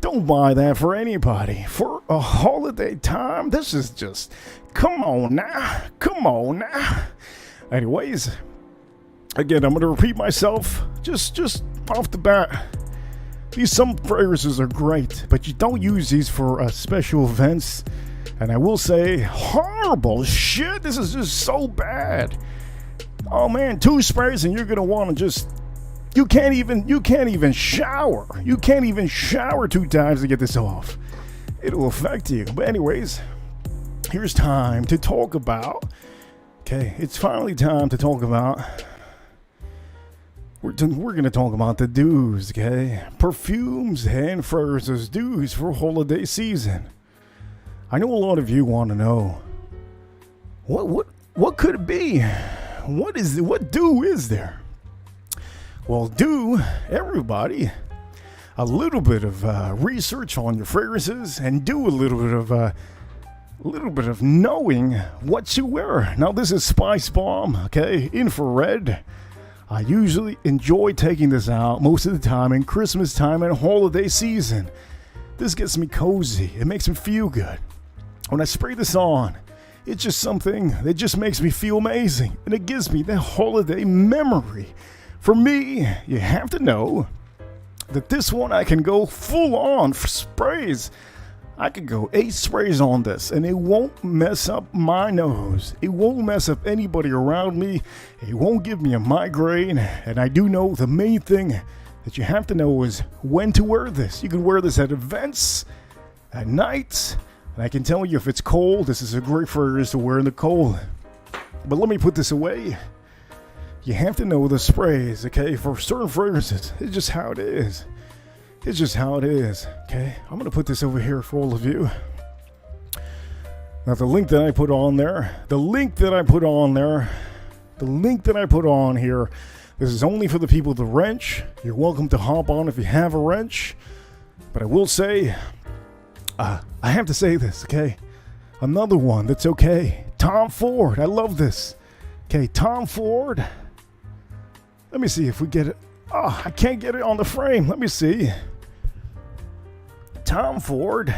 Don't buy that for anybody. For a holiday time, this is just, come on now. Anyways, again, I'm going to repeat myself just off the bat. Some fragrances are great, but you don't use these for special events. And I will say, horrible shit. This is just so bad. Oh man, 2 sprays and you're going to want to just, you can't even shower. You can't even shower 2 times to get this off. It'll affect you. But anyways, here's time to talk about, okay, it's finally time to talk about, we're going to talk about the do's, okay? Perfumes and fragrances do's for holiday season. I know a lot of you want to know, what could it be? What do is there? Well, do everybody a little bit of research on your fragrances and do a little bit of knowing what to wear. Now, this is Spice Bomb, okay, infrared. I usually enjoy taking this out most of the time in Christmas time and holiday season. This gets me cozy. It makes me feel good. When I spray this on, it's just something that just makes me feel amazing, and it gives me that holiday memory. For me, you have to know that this one I can go full on for sprays. I could go 8 sprays on this, and it won't mess up my nose. It won't mess up anybody around me. It won't give me a migraine. And I do know the main thing that you have to know is when to wear this. You can wear this at events, at night. And I can tell you if it's cold, this is a great fragrance to wear in the cold. But let me put this away. You have to know the sprays, okay? For certain fragrances, it's just how it is. It's just how it is, okay? I'm going to put this over here for all of you. Now, the link that I put on here, this is only for the people with the wrench. You're welcome to hop on if you have a wrench. But I will say, I have to say this, okay? Another one that's okay. Tom Ford. I love this. Okay, Tom Ford. Let me see if we get it. Oh, I can't get it on the frame. Let me see. Tom Ford.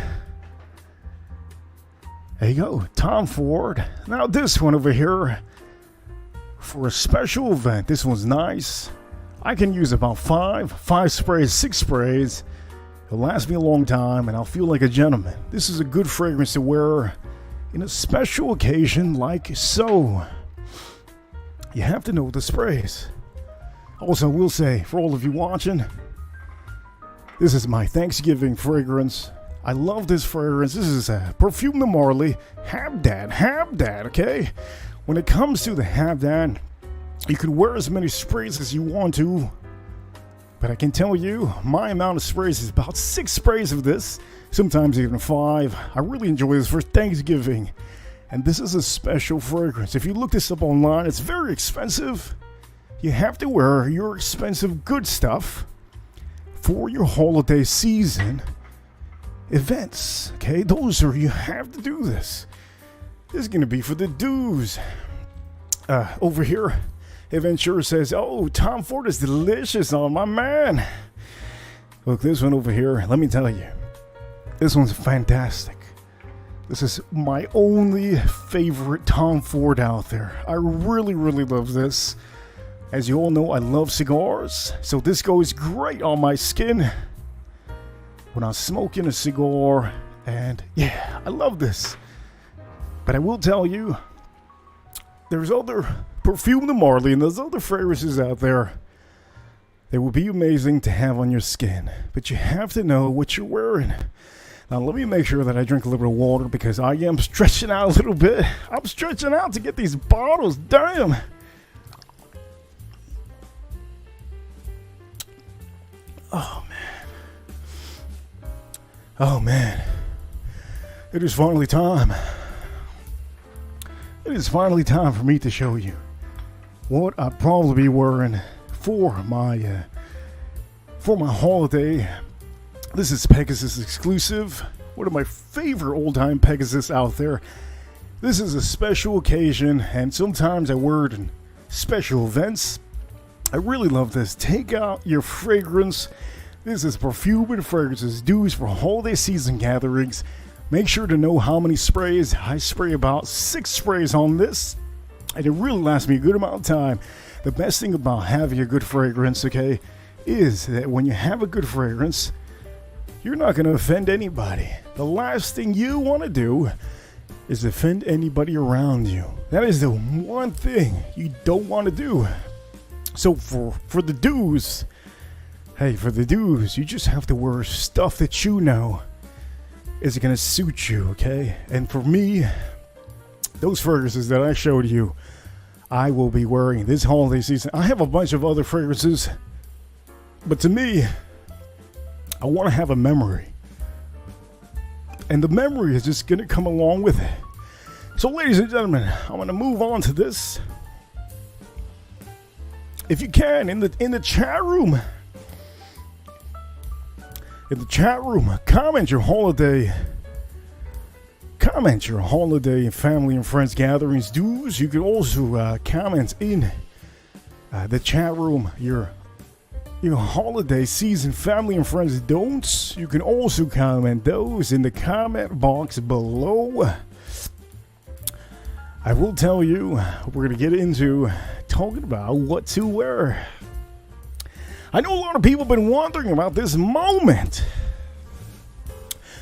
There you go, Tom Ford. Now this one over here, for a special event, this one's nice. I can use about five sprays, 6 sprays. It'll last me a long time and I'll feel like a gentleman. This is a good fragrance to wear in a special occasion like so. You have to know the sprays. Also, we'll say, for all of you watching, this is my Thanksgiving fragrance. I love this fragrance. This is a Perfume de Marly. Have that, okay? When it comes to the have that, you can wear as many sprays as you want to. But I can tell you, my amount of sprays is about 6 sprays of this. Sometimes even 5. I really enjoy this for Thanksgiving. And this is a special fragrance. If you look this up online, it's very expensive. You have to wear your expensive good stuff for your holiday season events, okay? Those are, you have to do this. This is going to be for the dudes. Over here, Adventure says, oh, Tom Ford is delicious on my man. Look, this one over here, let me tell you, this one's fantastic. This is my only favorite Tom Ford out there. I really, really love this. As you all know, I love cigars, so this goes great on my skin when I'm smoking a cigar, and yeah, I love this. But I will tell you, there's other Perfume de Marly and there's other fragrances out there that would be amazing to have on your skin, but you have to know what you're wearing. Now let me make sure that I drink a little bit of water because I am stretching out a little bit. I'm stretching out to get these bottles, damn. Oh man. Oh man. It is finally time. It is finally time for me to show you what I'll probably be wearing for my holiday. This is Pegasus exclusive. One of my favorite old-time Pegasus out there. This is a special occasion, and sometimes I wear it in special events. I really love this. Take out your fragrance. This is Perfume and Fragrances Dues for holiday season gatherings. Make sure to know how many sprays. I spray about 6 sprays on this, and it really lasts me a good amount of time. The best thing about having a good fragrance, okay, is that when you have a good fragrance, you're not going to offend anybody. The last thing you want to do is offend anybody around you. That is the one thing you don't want to do. So for the dudes, hey, for the dudes, you just have to wear stuff that you know is going to suit you, okay? And for me, those fragrances that I showed you, I will be wearing this holiday season. I have a bunch of other fragrances, but to me, I want to have a memory. And the memory is just going to come along with it. So ladies and gentlemen, I'm going to move on to this. If you can, in the chat room, comment your holiday family and friends gatherings dues. You can also comment in the chat room your holiday season family and friends don'ts. You can also comment those in the comment box below. I will tell you, we're going to get into talking about what to wear. I know a lot of people have been wondering about this moment.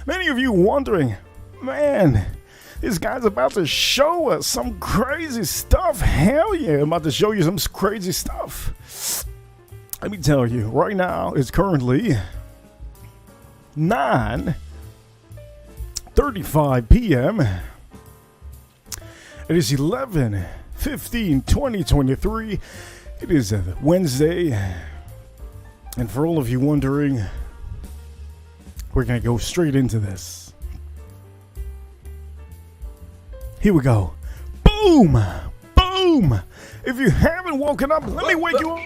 Many of you wondering, man, this guy's about to show us some crazy stuff. Hell yeah, I'm about to show you some crazy stuff. Let me tell you, right now it's currently 9:35 p.m. It is 11/15/2023. It is a Wednesday. And for all of you wondering, we're going to go straight into this. Here we go. Boom! Boom! If you haven't woken up, let me wake you up.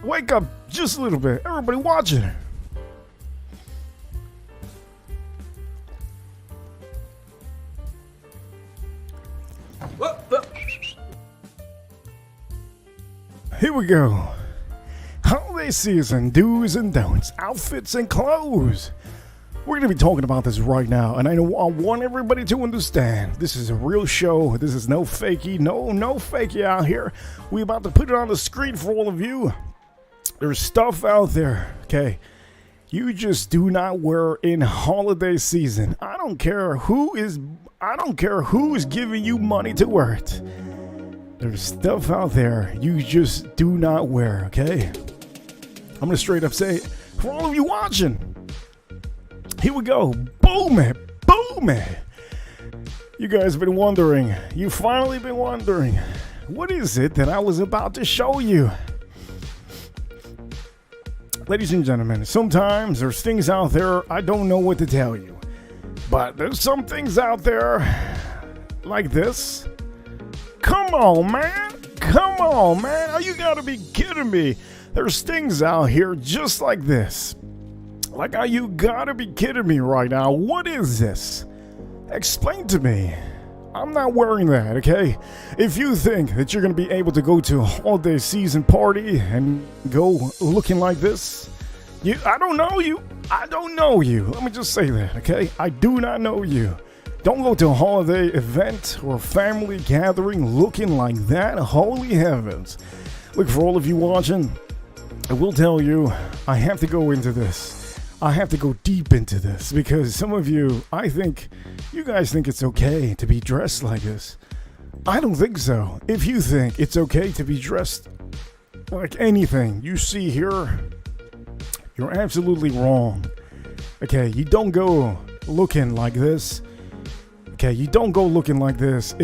Wake up just a little bit. Everybody watching. we go. Holiday season do's and don'ts, outfits and clothes. We're going to be talking about this right now, and I want everybody to understand this is a real show. This is no fakey, no fakey out here. We're about to put it on the screen for all of you. There's stuff out there, okay? You just do not wear in holiday season. I don't care who is giving you money to wear it. There's stuff out there you just do not wear, okay? I'm going to straight up say it for all of you watching. Here we go. Boom it. Boom it. You guys have been wondering. You finally been wondering. What is it that I was about to show you? Ladies and gentlemen, sometimes there's things out there I don't know what to tell you. But there's some things out there like this. Come on, man. Come on, man. Oh, you gotta be kidding me. There's things out here just like this. Like, are you gotta be kidding me right now? What is this? Explain to me. I'm not wearing that, okay? If you think that you're gonna be able to go to a holiday season party and go looking like this, I don't know you. I don't know you. Let me just say that, okay? I do not know you. Don't go to a holiday event or family gathering looking like that. Holy heavens. Look, for all of you watching, I will tell you, I have to go into this. I have to go deep into this because some of you, you guys think it's okay to be dressed like this. I don't think so. If you think it's okay to be dressed like anything you see here, you're absolutely wrong. Okay, you don't go looking like this. Okay, you don't go looking like this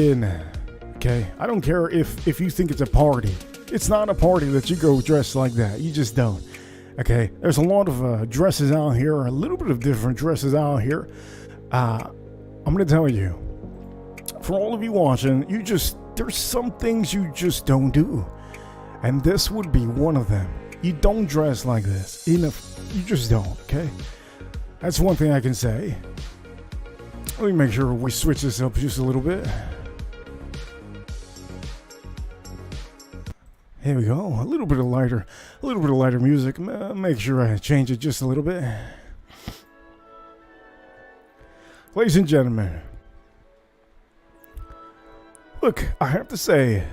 okay? I don't care if you think it's a party. It's not a party that you go dressed like that. You just don't. Okay, there's a lot of dresses out here, a little bit of different dresses out here. I'm gonna tell you, for all of you watching, there's some things you just don't do, and this would be one of them. You don't dress like this. You just don't. Okay, that's one thing I can say. Let me make sure we switch this up just a little bit. Here we go. A little bit of lighter music. Make sure I change it just a little bit. Ladies and gentlemen, look, I have to say,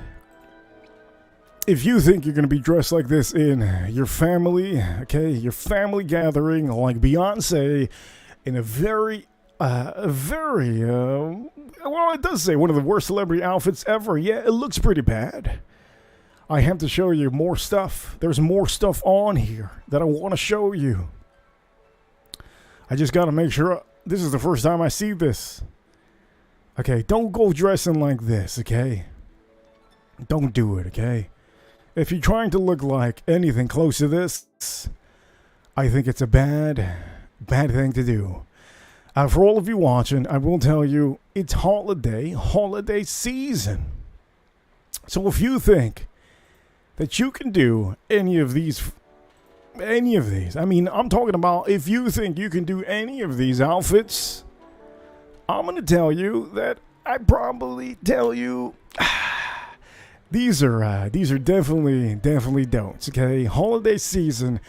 if you think you're going to be dressed like this in your family, okay, your family gathering, like Beyonce, in a very, well, it does say one of the worst celebrity outfits ever. Yeah, it looks pretty bad. I have to show you more stuff. There's more stuff on here that I want to show you. I just got to make sure this is the first time I see this. Okay, don't go dressing like this, okay? Don't do it, okay? If you're trying to look like anything close to this, I think it's a bad thing to do. For all of you watching, I will tell you, it's holiday season. So if you think that you can do any of these, I mean, I'm talking about if you think you can do any of these outfits, I'm going to tell you that I'd probably tell you these are definitely don'ts, okay? Holiday season,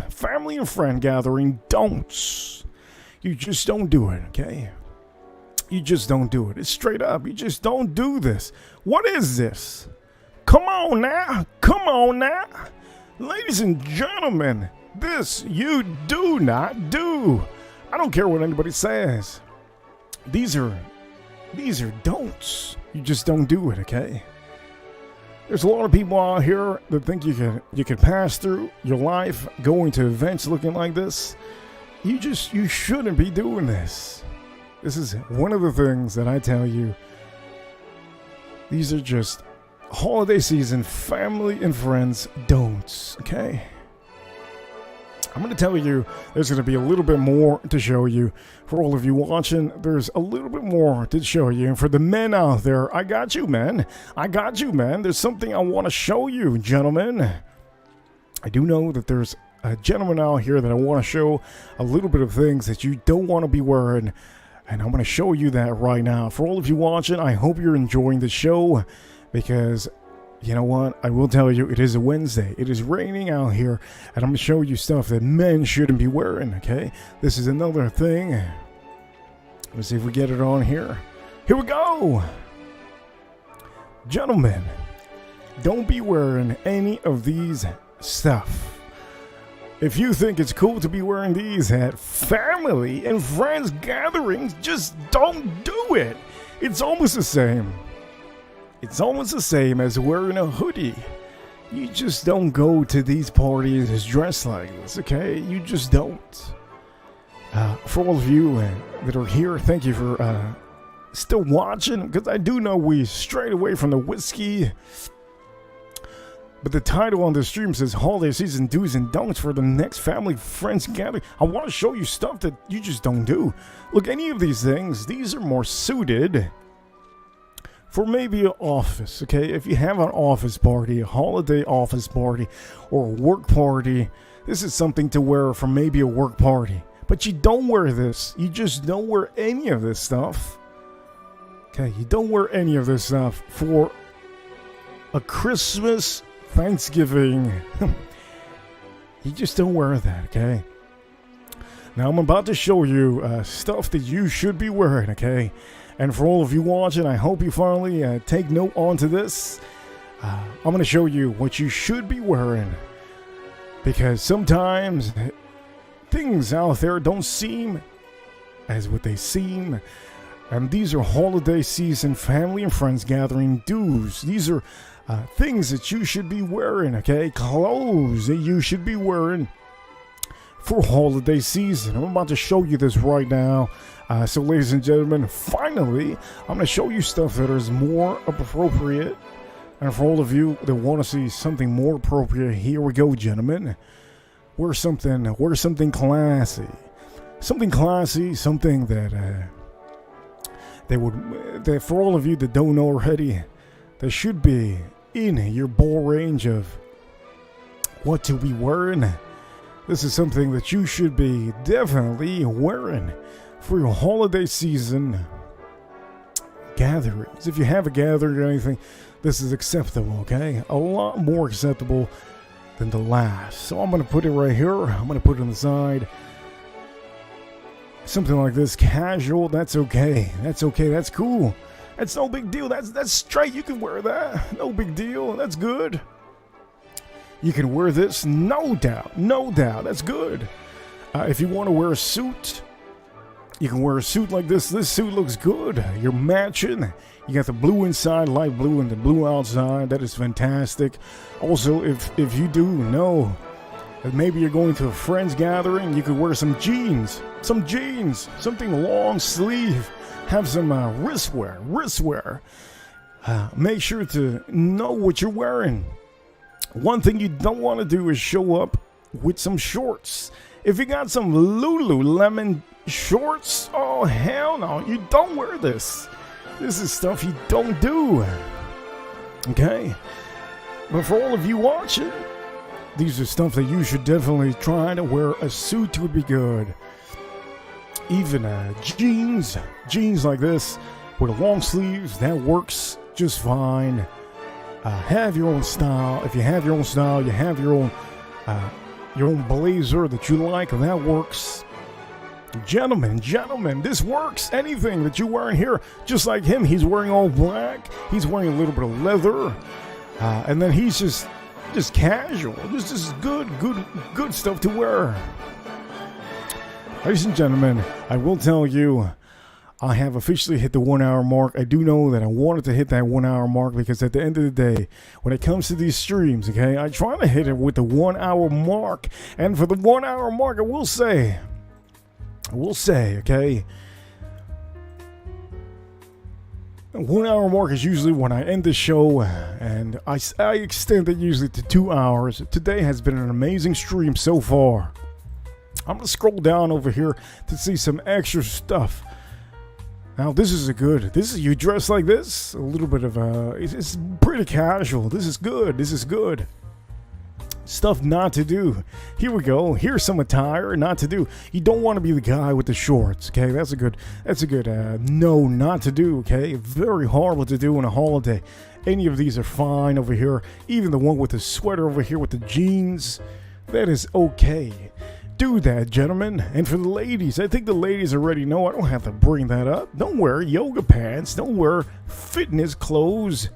family and friend gathering, don'ts. You just don't do it, okay? You just don't do it. It's straight up. You just don't do this. What is this? Come on now. Ladies and gentlemen, this you do not do. I don't care what anybody says. These are don'ts. You just don't do it, okay? There's a lot of people out here that think you can pass through your life going to events looking like this. You shouldn't be doing this. This is one of the things that I tell you. These are just holiday season, family and friends don'ts, okay? I'm going to tell you there's going to be a little bit more to show you. For all of you watching, there's a little bit more to show you. And for the men out there, I got you, man. There's something I want to show you, gentlemen. I do know that there's a gentleman out here that I want to show a little bit of things that you don't want to be wearing. And I'm going to show you that right now. For all of you watching, I hope you're enjoying the show, because you know what? I will tell you, it is a Wednesday. It is raining out here, and I'm going to show you stuff that men shouldn't be wearing, okay? This is another thing. Let's see if we get it on here. Here we go! Gentlemen, don't be wearing any of these stuff. If you think it's cool to be wearing these at family and friends gatherings, just don't do it. It's almost the same. It's almost the same as wearing a hoodie. You just don't go to these parties dressed like this, okay? You just don't. For all of you that are here, thank you for still watching, because I do know we strayed away from the whiskey. But the title on the stream says Holiday Season Do's and Don'ts for the next family friends gathering. I want to show you stuff that you just don't do. Look, any of these things, these are more suited for maybe an office, okay? If you have an office party, a holiday office party, or a work party, this is something to wear for maybe a work party. But you don't wear this. You just don't wear any of this stuff. Okay, you don't wear any of this stuff for a Christmas, Thanksgiving. You just don't wear that, okay? Now I'm about to show you stuff that you should be wearing, okay? And for all of you watching, I hope you finally take note onto this. I'm going to show you what you should be wearing. Because sometimes things out there don't seem as what they seem. And these are holiday season family and friends gathering do's. These are things that you should be wearing, okay? Clothes that you should be wearing for holiday season. I'm about to show you this right now. So ladies and gentlemen, finally, I'm going to show you stuff that is more appropriate. And for all of you that want to see something more appropriate, here we go, gentlemen. Wear something classy. Something classy, something that for all of you that don't know already, that should be in your ball range of what to be wearing. This is something that you should be definitely wearing for your holiday season gatherings. If you have a gathering or anything, this is acceptable, okay? A lot more acceptable than the last. So I'm going to put it right here. I'm going to put it on the side. Something like this, casual, that's okay. That's okay, that's cool. That's no big deal. That's straight. You can wear that. No big deal. That's good. You can wear this, no doubt. No doubt. That's good. If you want to wear a suit, you can wear a suit like this. This suit looks good. You're matching. You got the blue inside, light blue, and the blue outside. That is fantastic. Also, if you do know that maybe you're going to a friend's gathering, you could wear some jeans. Some jeans. Something long sleeve. Have some wristwear. Make sure to know what you're wearing. One thing you don't want to do is show up with some shorts. If you got some Lululemon shorts, oh hell no, you don't wear this. This is stuff you don't do. Okay? But for all of you watching, these are stuff that you should definitely try to wear. A suit would be good. Even jeans like this with long sleeves, that works just fine. Have your own style. If you have your own style, you have your own blazer that you like, that works. Gentlemen, this works. Anything that you're wearing here, just like him, he's wearing all black. He's wearing a little bit of leather, and then he's just casual. Just good stuff to wear. Ladies and gentlemen, I will tell you, I have officially hit the 1 hour mark. I do know that I wanted to hit that 1 hour mark because at the end of the day, when it comes to these streams, okay, I try to hit it with the 1 hour mark. And for the 1 hour mark, I will say, okay, 1 hour mark is usually when I end the show, and I extend it usually to 2 hours. Today has been an amazing stream so far. I'm going to scroll down over here to see some extra stuff. Now, this is you dress like this, a little bit of it's pretty casual. This is good. Stuff not to do. Here we go. Here's some attire not to do. You don't want to be the guy with the shorts, okay? That's a good no, not to do, okay? Very horrible to do on a holiday. Any of these are fine over here. Even the one with the sweater over here with the jeans, that is okay. Do that, gentlemen. And for the ladies, I think the ladies already know. I don't have to bring that up. Don't wear yoga pants. Don't wear fitness clothes.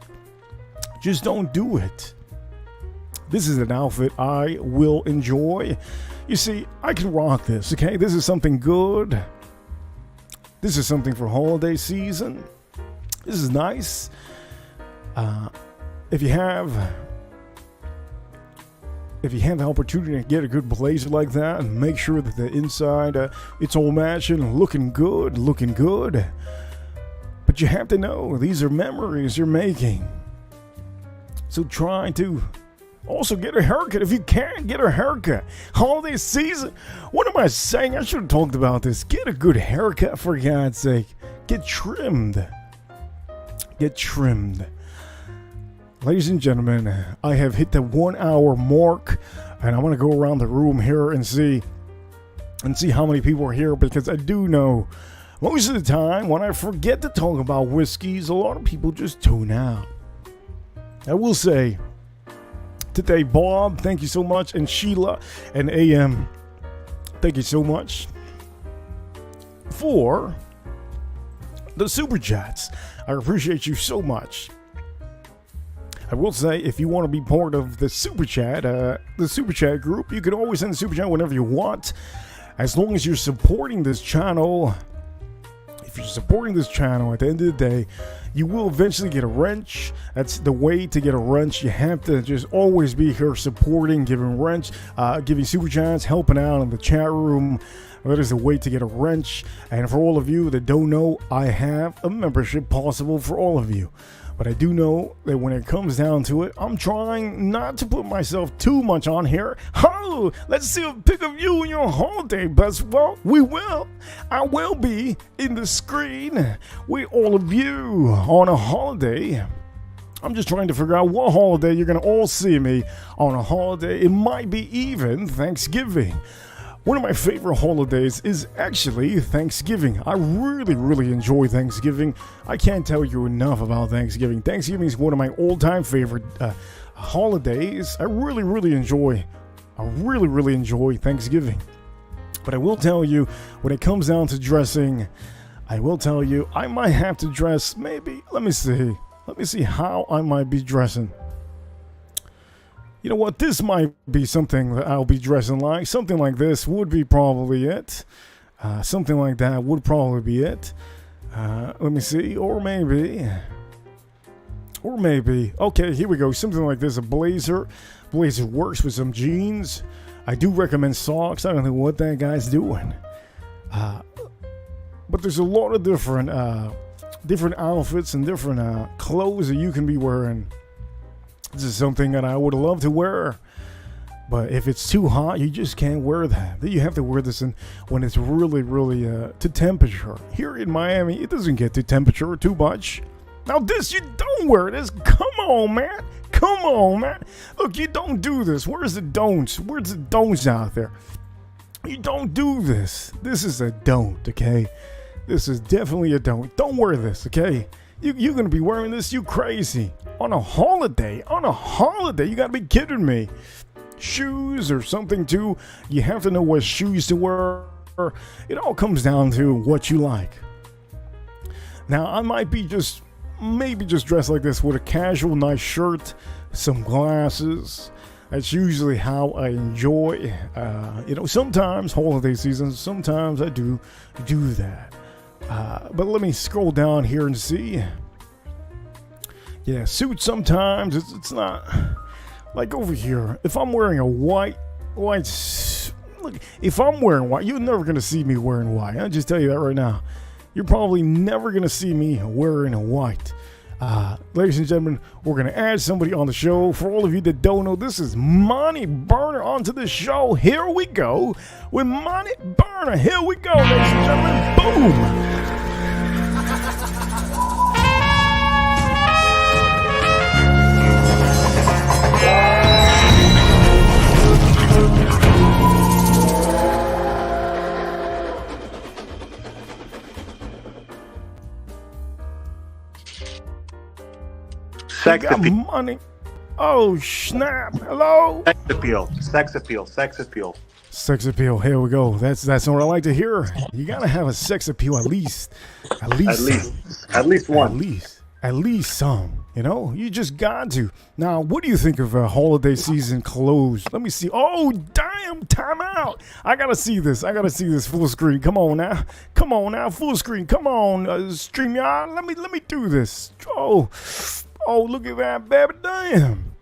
Just don't do it. This is an outfit I will enjoy. You see, I can rock this, okay? This is something good. This is something for holiday season. This is nice. If you have the opportunity to get a good blazer like that and make sure that the inside it's all matching, looking good. But you have to know these are memories you're making. So try to also get a haircut if you can. Get a haircut. Holiday season. What am I saying? I should have talked about this. Get a good haircut, for God's sake. Get trimmed. Get trimmed. Ladies and gentlemen, I have hit the 1 hour mark, and I want to go around the room here and see how many people are here, because I do know most of the time when I forget to talk about whiskeys, a lot of people just tune out. I will say today, Bob, thank you so much, and Sheila and AM, thank you so much for the super chats. I appreciate you so much. I will say, if you want to be part of the super chat group, you can always send a super chat whenever you want, as long as you're supporting this channel. If you're supporting this channel, at the end of the day, you will eventually get a wrench. That's the way to get a wrench. You have to just always be here supporting, giving wrench, giving super chats, helping out in the chat room. That is the way to get a wrench. And for all of you that don't know, I have a membership possible for all of you. But I do know that when it comes down to it, I'm trying not to put myself too much on here. Oh, let's see a pic of you in your holiday best. Well, we will. I will be in the screen with all of you on a holiday. I'm just trying to figure out what holiday you're going to all see me on a holiday. It might be even Thanksgiving. One of my favorite holidays is actually Thanksgiving. I really enjoy Thanksgiving. I can't tell you enough about Thanksgiving. Thanksgiving is one of my all-time favorite holidays. I really enjoy Thanksgiving. But I will tell you, when it comes down to dressing, I will tell you, I might have to dress maybe, let me see how I might be dressing. You know what? This might be something that I'll be dressing like. Something like this would be probably it. Something like that would probably be it. Let me see. Or maybe. Okay, here we go. Something like this. A blazer. Blazer works with some jeans. I do recommend socks. I don't know what that guy's doing. But there's a lot of different outfits and different clothes that you can be wearing. This is something that I would love to wear, but if it's too hot, you just can't wear that. You have to wear this when it's really to temperature. Here in Miami, it doesn't get to temperature too much. Now this, you don't wear this. Come on, man. Look, you don't do this. Where's the don'ts? Where's the don'ts out there? You don't do this. This is a don't, okay? This is definitely a don't. Don't wear this, okay? You're going to be wearing this, you crazy. On a holiday, you got to be kidding me. Shoes or something too. You have to know what shoes to wear. It all comes down to what you like. Now, I might be maybe just dressed like this with a casual nice shirt, some glasses. That's usually how I enjoy. Sometimes holiday seasons, sometimes I do that. But let me scroll down here and see. Yeah, suits sometimes it's not like over here. If I'm wearing a white, look, if I'm wearing white, you're never gonna see me wearing white. I'll just tell you that right now. You're probably never gonna see me wearing a white. Ladies and gentlemen, we're gonna add somebody on the show. For all of you that don't know, this is Monty Burner onto the show. Here we go with Monty Burner. Here we go, ladies and gentlemen. Boom. We got money. Oh, snap. Hello? Sex appeal. Sex appeal. Sex appeal. Sex appeal. Here we go. That's what I like to hear. You gotta have a sex appeal at least. At least one. At least some. You know, you just got to. Now, what do you think of a holiday season close? Let me see. Oh, damn, time out. I gotta see this. Full screen. Come on now. Full screen. Come on, StreamYard. Let me do this. Oh, look at that, baby. Damn.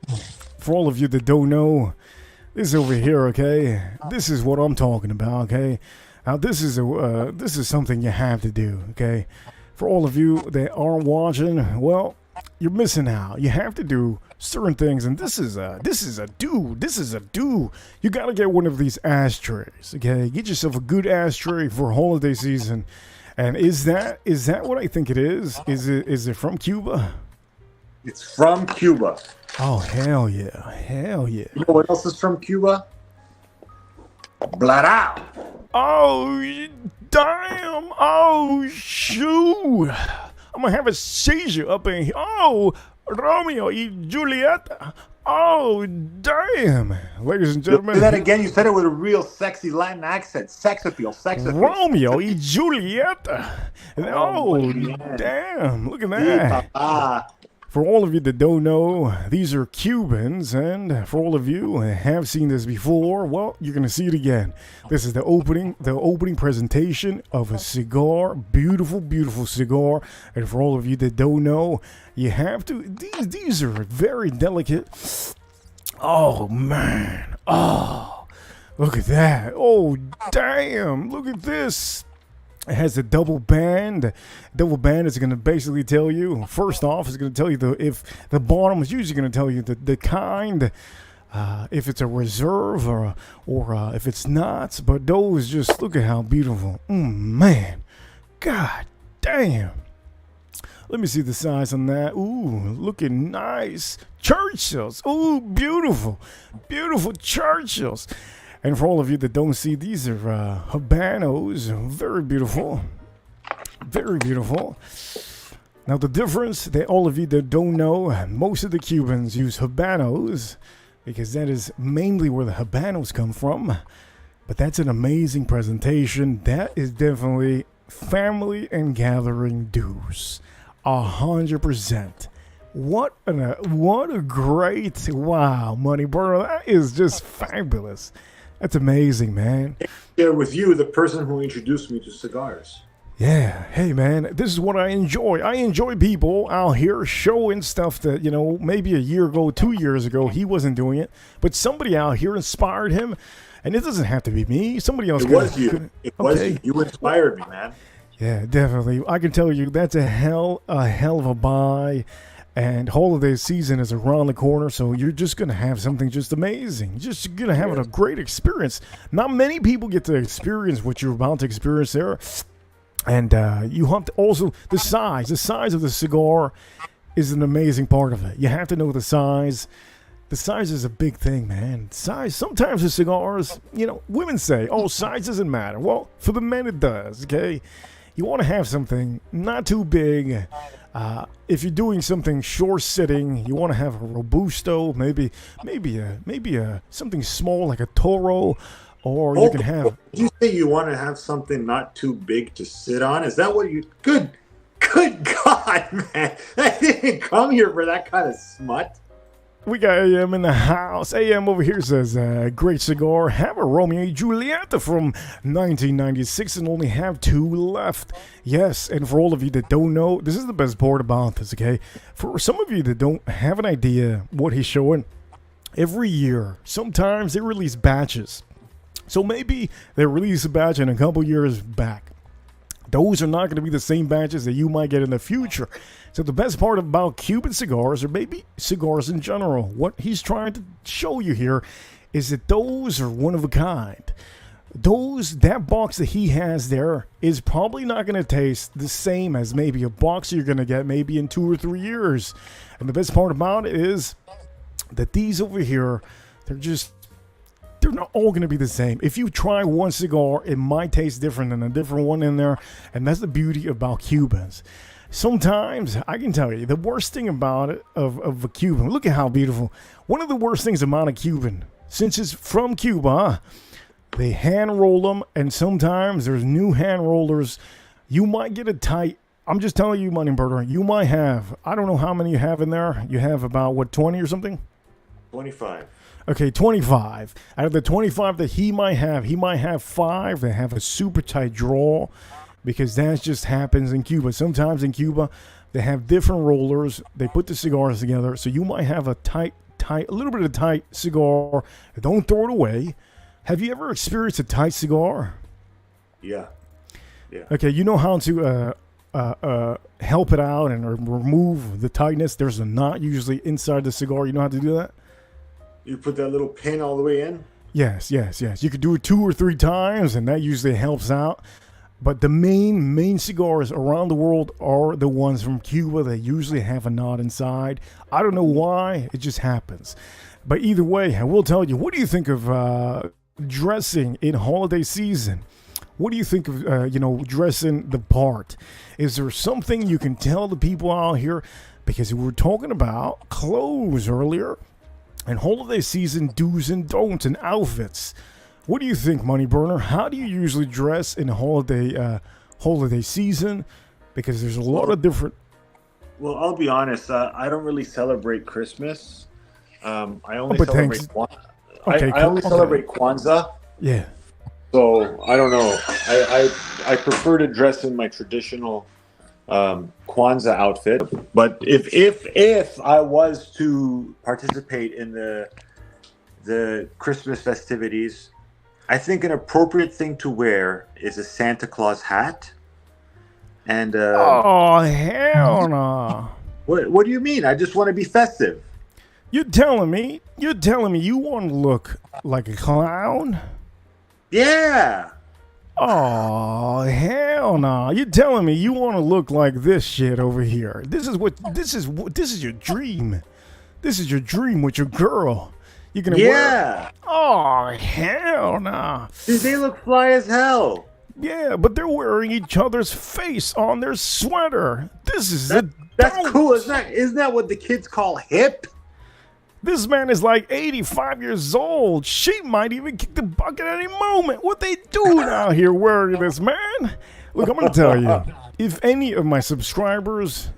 For all of you that don't know, this over here, okay? This is what I'm talking about, okay? Now, this is something you have to do, okay? For all of you that aren't watching, well, you're missing out. You have to do certain things, and this is a do. You gotta get one of these ashtrays, okay? Get yourself a good ashtray for holiday season. And is that what I think it is? Is it from Cuba? It's from Cuba. Oh, hell yeah. You know what else is from Cuba? Blarao. Oh, damn. Oh, shoot. I'm gonna have a seizure up in here. Oh, Romeo and Juliet. Oh, damn. Ladies and gentlemen. Do that again. You said it with a real sexy Latin accent. Sex appeal. Romeo and Juliet. Oh, damn. Look at that. For all of you that don't know, these are Cubans, and for all of you who have seen this before, well, you're gonna see it again. This is the opening presentation of a cigar, beautiful cigar. And for all of you that don't know, you have to. These are very delicate. Oh man, oh, look at that. Oh damn, look at this. It has a double band. Double band is going to basically tell you, first off, it's going to tell you if the bottom is usually going to tell you the kind, if it's a reserve or if it's not. But those, just look at how beautiful. Man, god damn. Let me see the size on that. Ooh, looking nice. Churchills. Ooh, beautiful Churchills. And for all of you that don't see, these are Habanos. Very beautiful. Now the difference, that all of you that don't know, most of the Cubans use Habanos because that is mainly where the Habanos come from. But that's an amazing presentation. That is definitely family and gathering dues. 100%. What a great, wow, money burner. That is just fabulous. That's amazing, man. Share with you, the person who introduced me to cigars. Yeah. Hey, man, this is what I enjoy. I enjoy people out here showing stuff that, maybe a year ago, 2 years ago, he wasn't doing it. But somebody out here inspired him. And it doesn't have to be me. Somebody else It was you. You inspired me, man. Yeah, definitely. I can tell you that's a hell of a buy. And holiday season is around the corner, so you're just going to have something just amazing. Just going to have a great experience. Not many people get to experience what you're about to experience there. And you have to also, the size of the cigar is an amazing part of it. You have to know the size. The size is a big thing, man. Size, sometimes the cigars, women say, oh, size doesn't matter. Well, for the men it does, okay? You want to have something not too big. If you're doing something short sitting, you want to have a Robusto, maybe something small like a Toro, or you can have. Did you say you want to have something not too big to sit on? Is that what you? Good God, man! I didn't come here for that kind of smut. We got AM in the house. AM over here says, great cigar. Have a Romeo and Juliet from 1996 and only have 2 left. Yes, and for all of you that don't know, this is the best part about this, okay? For some of you that don't have an idea what he's showing, every year, sometimes they release batches. So maybe they release a batch in a couple years back. Those are not going to be the same batches that you might get in the future. So the best part about Cuban cigars, or maybe cigars in general, what he's trying to show you here is that those are one of a kind. That box that he has there is probably not going to taste the same as maybe a box you're going to get maybe in 2 or 3 years. And the best part about it is that these over here, they're not all going to be the same. If you try one cigar, it might taste different than a different one in there. And that's the beauty about Cubans. Sometimes I can tell you the worst thing about it of a Cuban. Look at how beautiful. One of the worst things about a Cuban, since it's from Cuba, they hand roll them, and sometimes there's new hand rollers. You might get a tight. I'm just telling you, Money Burner. You might have. I don't know how many you have in there. You have about what, 20 or something? 25. Okay, 25. Out of the 25 that he might have 5 that have a super tight draw, because that just happens in Cuba. Sometimes in Cuba, they have different rollers. They put the cigars together, so you might have a a little bit of tight cigar. Don't throw it away. Have you ever experienced a tight cigar? Yeah. Yeah. Okay, you know how to help it out and remove the tightness. There's a knot usually inside the cigar. You know how to do that? You put that little pin all the way in? Yes. You could do it 2 or 3 times, and that usually helps out. But the main cigars around the world are the ones from Cuba that usually have a knot inside. I don't know why. It just happens. But either way, I will tell you, what do you think of dressing in holiday season? What do you think of, dressing the part? Is there something you can tell the people out here? Because we were talking about clothes earlier and holiday season do's and don'ts and outfits. What do you think, Money Burner? How do you usually dress in holiday season? Because there's a lot of different... Well, I'll be honest. I don't really celebrate Christmas. I only celebrate celebrate Kwanzaa. Yeah. So I don't know. I prefer to dress in my traditional Kwanzaa outfit. But if I was to participate in the Christmas festivities, I think an appropriate thing to wear is a Santa Claus hat. And oh hell no! What do you mean? I just want to be festive. You're telling me you want to look like a clown? Yeah. Oh hell no! You're telling me you want to look like this shit over here? This is your dream. This is your dream with your girl. You're gonna wear. Oh hell no! Dude, they look fly as hell. Yeah, but they're wearing each other's face on their sweater. That's cool. Isn't that what the kids call hip? This man is like 85 years old. She might even kick the bucket at any moment. What they doing out here wearing this, man? Look, I'm going to tell you. If any of my subscribers,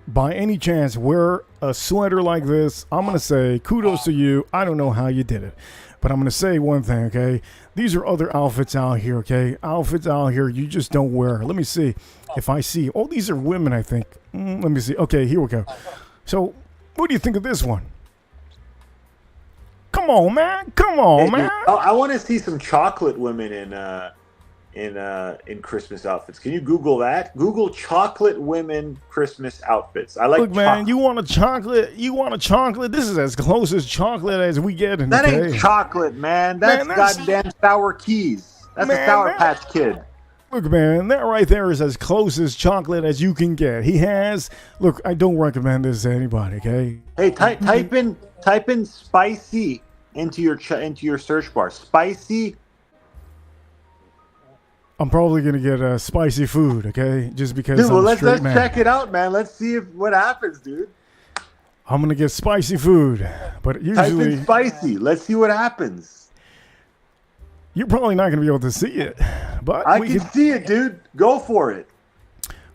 by any chance, wear a sweater like this, I'm going to say kudos to you. I don't know how you did it. But I'm going to say one thing, okay? These are other outfits out here, okay? Outfits out here you just don't wear. Let me see if I see. Oh, these are women, I think. Let me see. Okay, here we go. So, what do you think of this one? Come on, man. Come on, man. I want to see some chocolate women in Christmas outfits. Can you Google that? Google chocolate women Christmas outfits. I like. Look, man, you want a chocolate? You want a chocolate? This is as close as chocolate as we get. That ain't chocolate, man. That's goddamn Sour Keys. That's a Sour Patch Kid. Look, man, that right there is as close as chocolate as you can get. He has. Look, I don't recommend this to anybody. Okay. Hey, type in spicy into your search bar. Spicy. I'm probably gonna get spicy food, okay? Just because. Dude, well, let's check it out, man. Let's see what happens, dude. I'm gonna get spicy food, but usually type in spicy. Let's see what happens. You're probably not gonna be able to see it, but I can see it, dude. Go for it.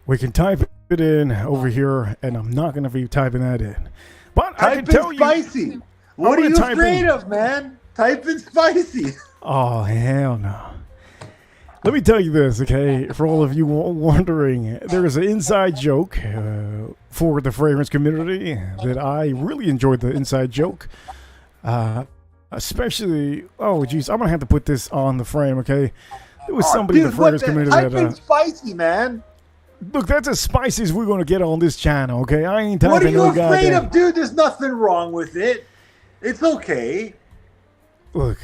We can type it in over here, and I'm not gonna be typing that in. But type I can tell spicy. You. What are you afraid of, man? Type in spicy. Oh hell no. Let me tell you this, okay? For all of you wondering, there is an inside joke for the fragrance community that I really enjoyed the inside joke. Especially, oh geez, I'm gonna have to put this on the frame, okay? There was somebody in the fragrance community that spicy, man. Look, that's as spicy as we're gonna get on this channel, okay? I ain't typing. What are you afraid of, dude? There's nothing wrong with it. It's okay. Look,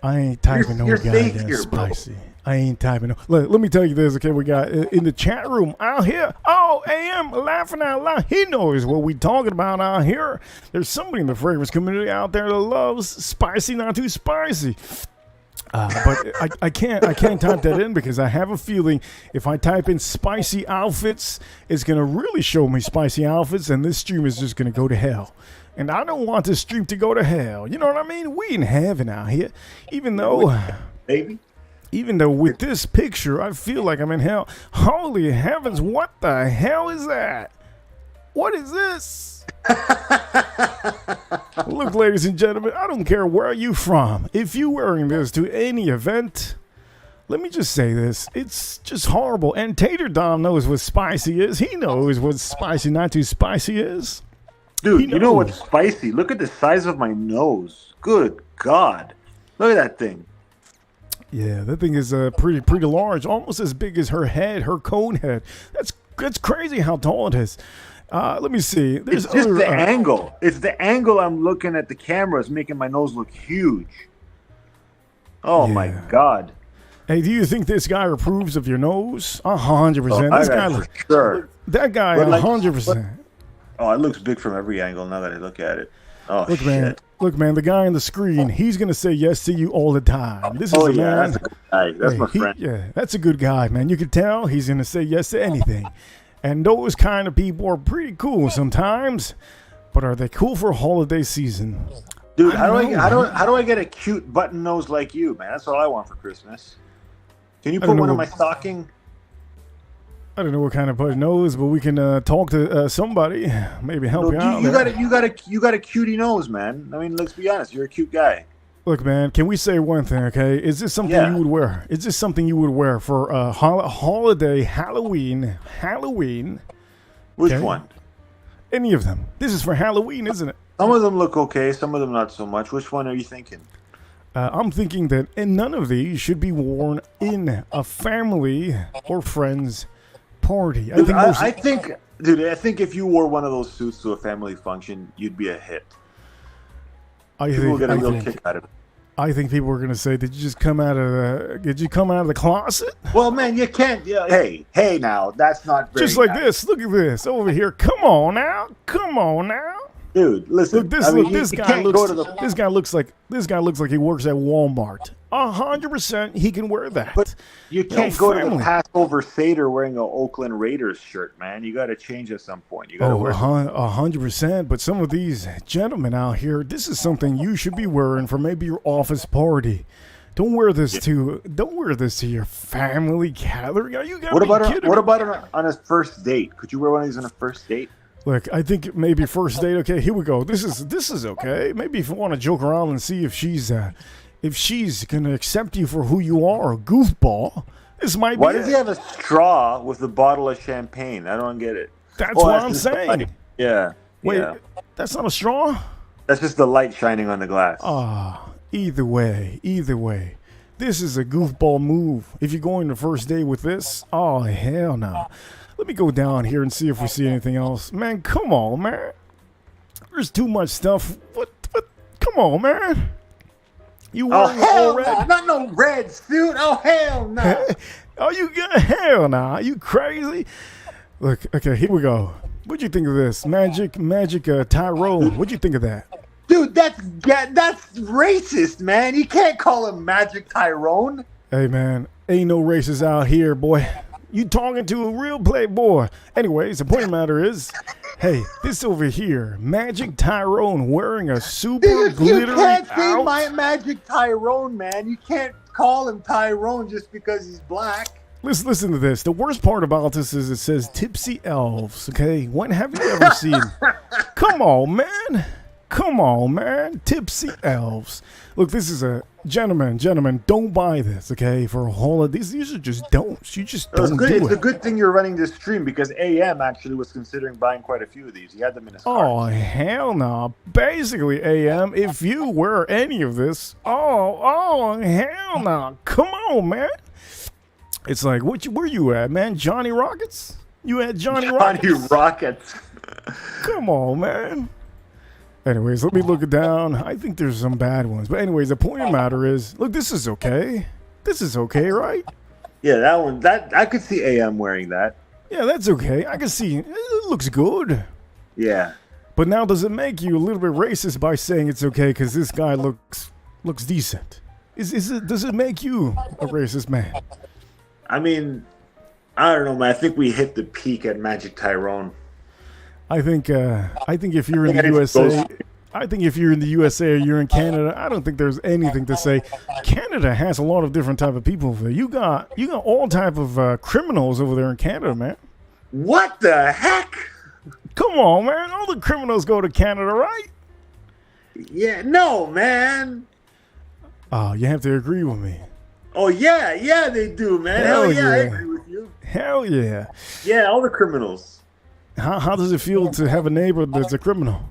I ain't typing no goddamn spicy. Bro. I ain't typing no. Let me tell you this, okay? We got in the chat room out here. Oh, AM laughing out loud. He knows what we talking about out here. There's somebody in the fragrance community out there that loves spicy, not too spicy. But I can't type that in because I have a feeling if I type in spicy outfits, it's gonna really show me spicy outfits, and this stream is just gonna go to hell. And I don't want this stream to go to hell. You know what I mean? We in heaven out here, even though, Baby. even though with this picture I feel like I'm in hell. Holy heavens! What the hell is that? What is this? Look, ladies and gentlemen, I don't care where you from. If you wearing this to any event, let me just say this. It's just horrible. And Tater Dom knows what spicy is. He knows what spicy, not too spicy is. Dude, you know what's spicy? Look at the size of my nose. Good God. Look at that thing. Yeah, that thing is pretty large. Almost as big as her head, her cone head. That's crazy how tall it is. Let me see. There's It's just the angle. It's the angle I'm looking at the camera is making my nose look huge. Oh my God. Hey, do you think this guy approves of your nose? 100%. This guy looks sure. That guy, 100%. Oh, it looks big from every angle now that I look at it. Oh, Look, shit. man, the guy on the screen, he's going to say yes to you all the time. This is a man. That's a good guy. That's my friend. Yeah, that's a good guy, man. You can tell he's going to say yes to anything. And those kind of people are pretty cool sometimes. But are they cool for holiday season? Dude, how do I get a cute button nose like you, man? That's all I want for Christmas. Can you put one in my stocking? I don't know what kind of button nose, but we can talk to somebody, maybe help you out. You got a cutie nose, man. I mean, let's be honest. You're a cute guy. Look, man, can we say one thing, okay? Is this something you would wear? Is this something you would wear for holiday, Halloween? Which Okay? one? Any of them. This is for Halloween, isn't it? Some of them look okay. Some of them not so much. Which one are you thinking? I'm thinking that none of these should be worn in a family or friends party. I think if you wore one of those suits to a family function, you'd be a hit. People will get a real kick out of it. I think people are going to say, "Did you just come out of the closet?" Well, man, you can't. Hey, now, that's not very just like nice. this. Look at this over here. Come on now, dude. Listen, this guy looks like he works at Walmart. 100%, he can wear that. But you can't go to the Passover Seder wearing an Oakland Raiders shirt, man. You got to change at some point. You got to wear 100%. But some of these gentlemen out here, this is something you should be wearing for maybe your office party. Don't wear this to your family gathering. What about on a first date? Could you wear one of these on a first date? Look, I think maybe first date. Okay, here we go. This is okay. Maybe if you want to joke around and see if she's gonna accept you for who you are, a goofball. This might be. Why does he have a straw with a bottle of champagne? I don't get it. That's what I'm saying. Yeah. Wait, yeah. That's not a straw? That's just the light shining on the glass. Either way. This is a goofball move. If you're going to first date with this, oh, hell no. Let me go down here and see if we see anything else. Man, come on, man. There's too much stuff. What? Come on, man. You wearing all red? No, not no red suit. Oh, hell no. Oh, you got hell no. Are you crazy? Look, okay, here we go. What'd you think of this? Magic Tyrone. What'd you think of that? Dude, that's racist, man. You can't call him Magic Tyrone. Hey, man, ain't no racists out here, boy. You talking to a real playboy. Anyways, the point of the matter is, hey, this over here, Magic Tyrone wearing a super glittery You can't say my Magic Tyrone, man. You can't call him Tyrone just because he's black. Listen to this. The worst part about this is it says Tipsy Elves, okay? When have you ever seen... Come on, man. Tipsy Elves. Look, this is a... Gentlemen, don't buy this, okay? For a holiday. These are just don'ts. You just don't do it. It's a good thing you're running this stream because AM actually was considering buying quite a few of these. He had them in his cart. Oh, hell no. Basically, AM, if you wear any of this, oh, hell no. Come on, man. It's like, where you at, man? Johnny Rockets? You at Johnny Rockets? Come on, man. Anyways, let me look it down. I think there's some bad ones. But anyways, the point of the matter is, look, this is okay. This is okay, right? Yeah, that one. I could see AM wearing that. Yeah, that's okay. I can see. It looks good. Yeah. But now does it make you a little bit racist by saying it's okay because this guy looks decent? Does it make you a racist man? I mean, I don't know, man. I think we hit the peak at Magic Tyrone. I think if you're in the USA, I think if you're in the USA or you're in Canada, I don't think there's anything to say. Canada has a lot of different type of people over there. You got all type of criminals over there in Canada, man. What the heck? Come on, man. All the criminals go to Canada, right? Yeah, no, man. Oh, you have to agree with me. Oh, yeah, they do, man. Hell yeah, I agree with you. Hell yeah. Yeah, all the criminals. How does it feel to have a neighbor that's a criminal?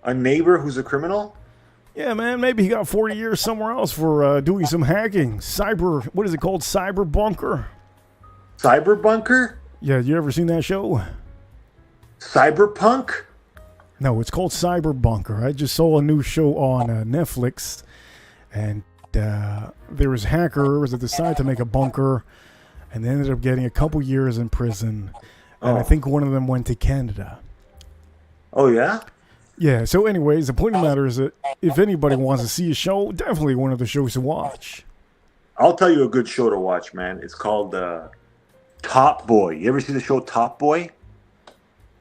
A neighbor who's a criminal? Yeah, man. Maybe he got 40 years somewhere else for doing some hacking. What is it called? Cyber bunker? Cyber bunker? Yeah, you ever seen that show? Cyberpunk? No, it's called Cyber Bunker. I just saw a new show on Netflix, and there was hackers that decided to make a bunker, and they ended up getting a couple years in prison. And I think one of them went to Canada. Oh, yeah? Yeah, so anyways, the point of the matter is that if anybody wants to see a show, definitely one of the shows to watch. I'll tell you a good show to watch, man. It's called Top Boy. You ever see the show Top Boy?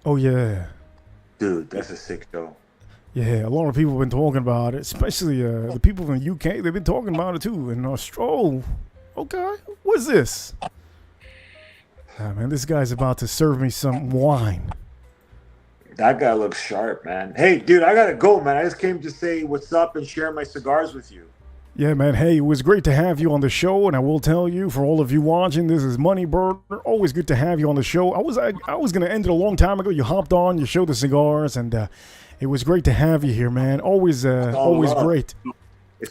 Oh, yeah. Dude, that's a sick show. Yeah, a lot of people have been talking about it, especially the people from the UK. They've been talking about it, too. And Australia. Oh, okay. What's this? Man, this guy's about to serve me some wine. That guy looks sharp, man. Hey, dude, I gotta go, man. I just came to say what's up and share my cigars with you. Yeah, man. Hey, it was great to have you on the show, and I will tell you, for all of you watching, this is Money Burner. Always good to have you on the show. I was gonna end it a long time ago. You hopped on, you showed the cigars, and it was great to have you here, man. Always great.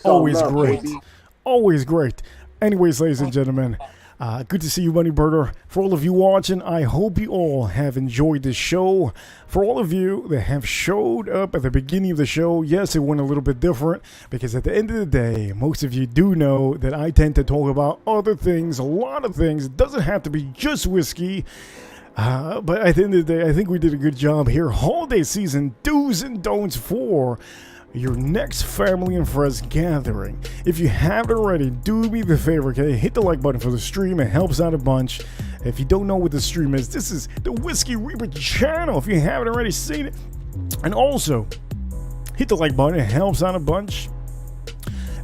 Always great. Always great. Anyways, ladies and gentlemen. Good to see you, Money Burner. For all of you watching, I hope you all have enjoyed this show. For all of you that have showed up at the beginning of the show, yes, it went a little bit different because at the end of the day, most of you do know that I tend to talk about other things, a lot of things. It doesn't have to be just whiskey. But at the end of the day, I think we did a good job here. Holiday season do's and don'ts for your next family and friends gathering. If you haven't already, do me the favor, okay? Hit the like button for the stream. It helps out a bunch. If you don't know what the stream is, this is the Whiskey Reaper channel. If you haven't already seen it. And also, hit the like button. It helps out a bunch.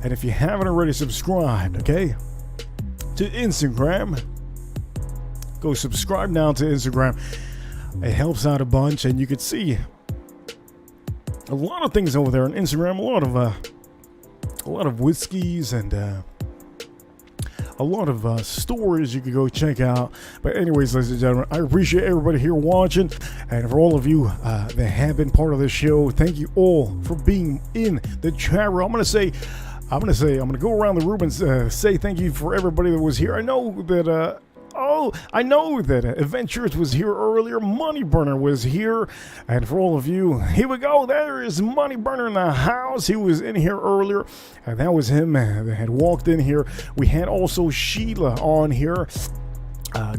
And if you haven't already subscribed, okay, to Instagram, go subscribe now to Instagram. It helps out a bunch, and you can see a lot of things over there on Instagram, a lot of whiskeys and a lot of stories you can go check out. But anyways, ladies and gentlemen, I appreciate everybody here watching, and for all of you that have been part of this show, thank you all for being in the chat room. I'm gonna go around the room and say thank you for everybody that was here. I know that Adventures was here earlier. Money Burner was here. And for all of you, here we go. There is Money Burner in the house. He was in here earlier. And that was him that had walked in here. We had also Sheila on here.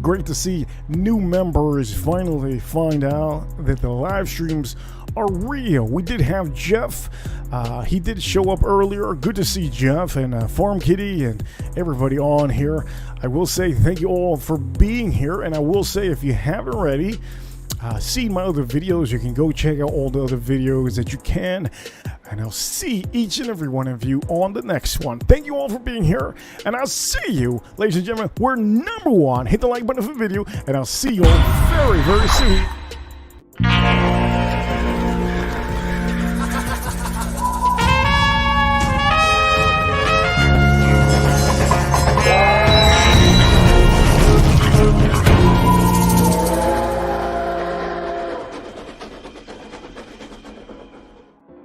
Great to see new members finally find out that the live streams are real. We did have Jeff. He did show up earlier. Good to see Jeff and Farm Kitty and everybody on here. I will say thank you all for being here. And I will say, if you haven't already seen my other videos, you can go check out all the other videos that you can. And I'll see each and every one of you on the next one. Thank you all for being here. And I'll see you, ladies and gentlemen. We're #1. Hit the like button for the video. And I'll see you all very, very soon.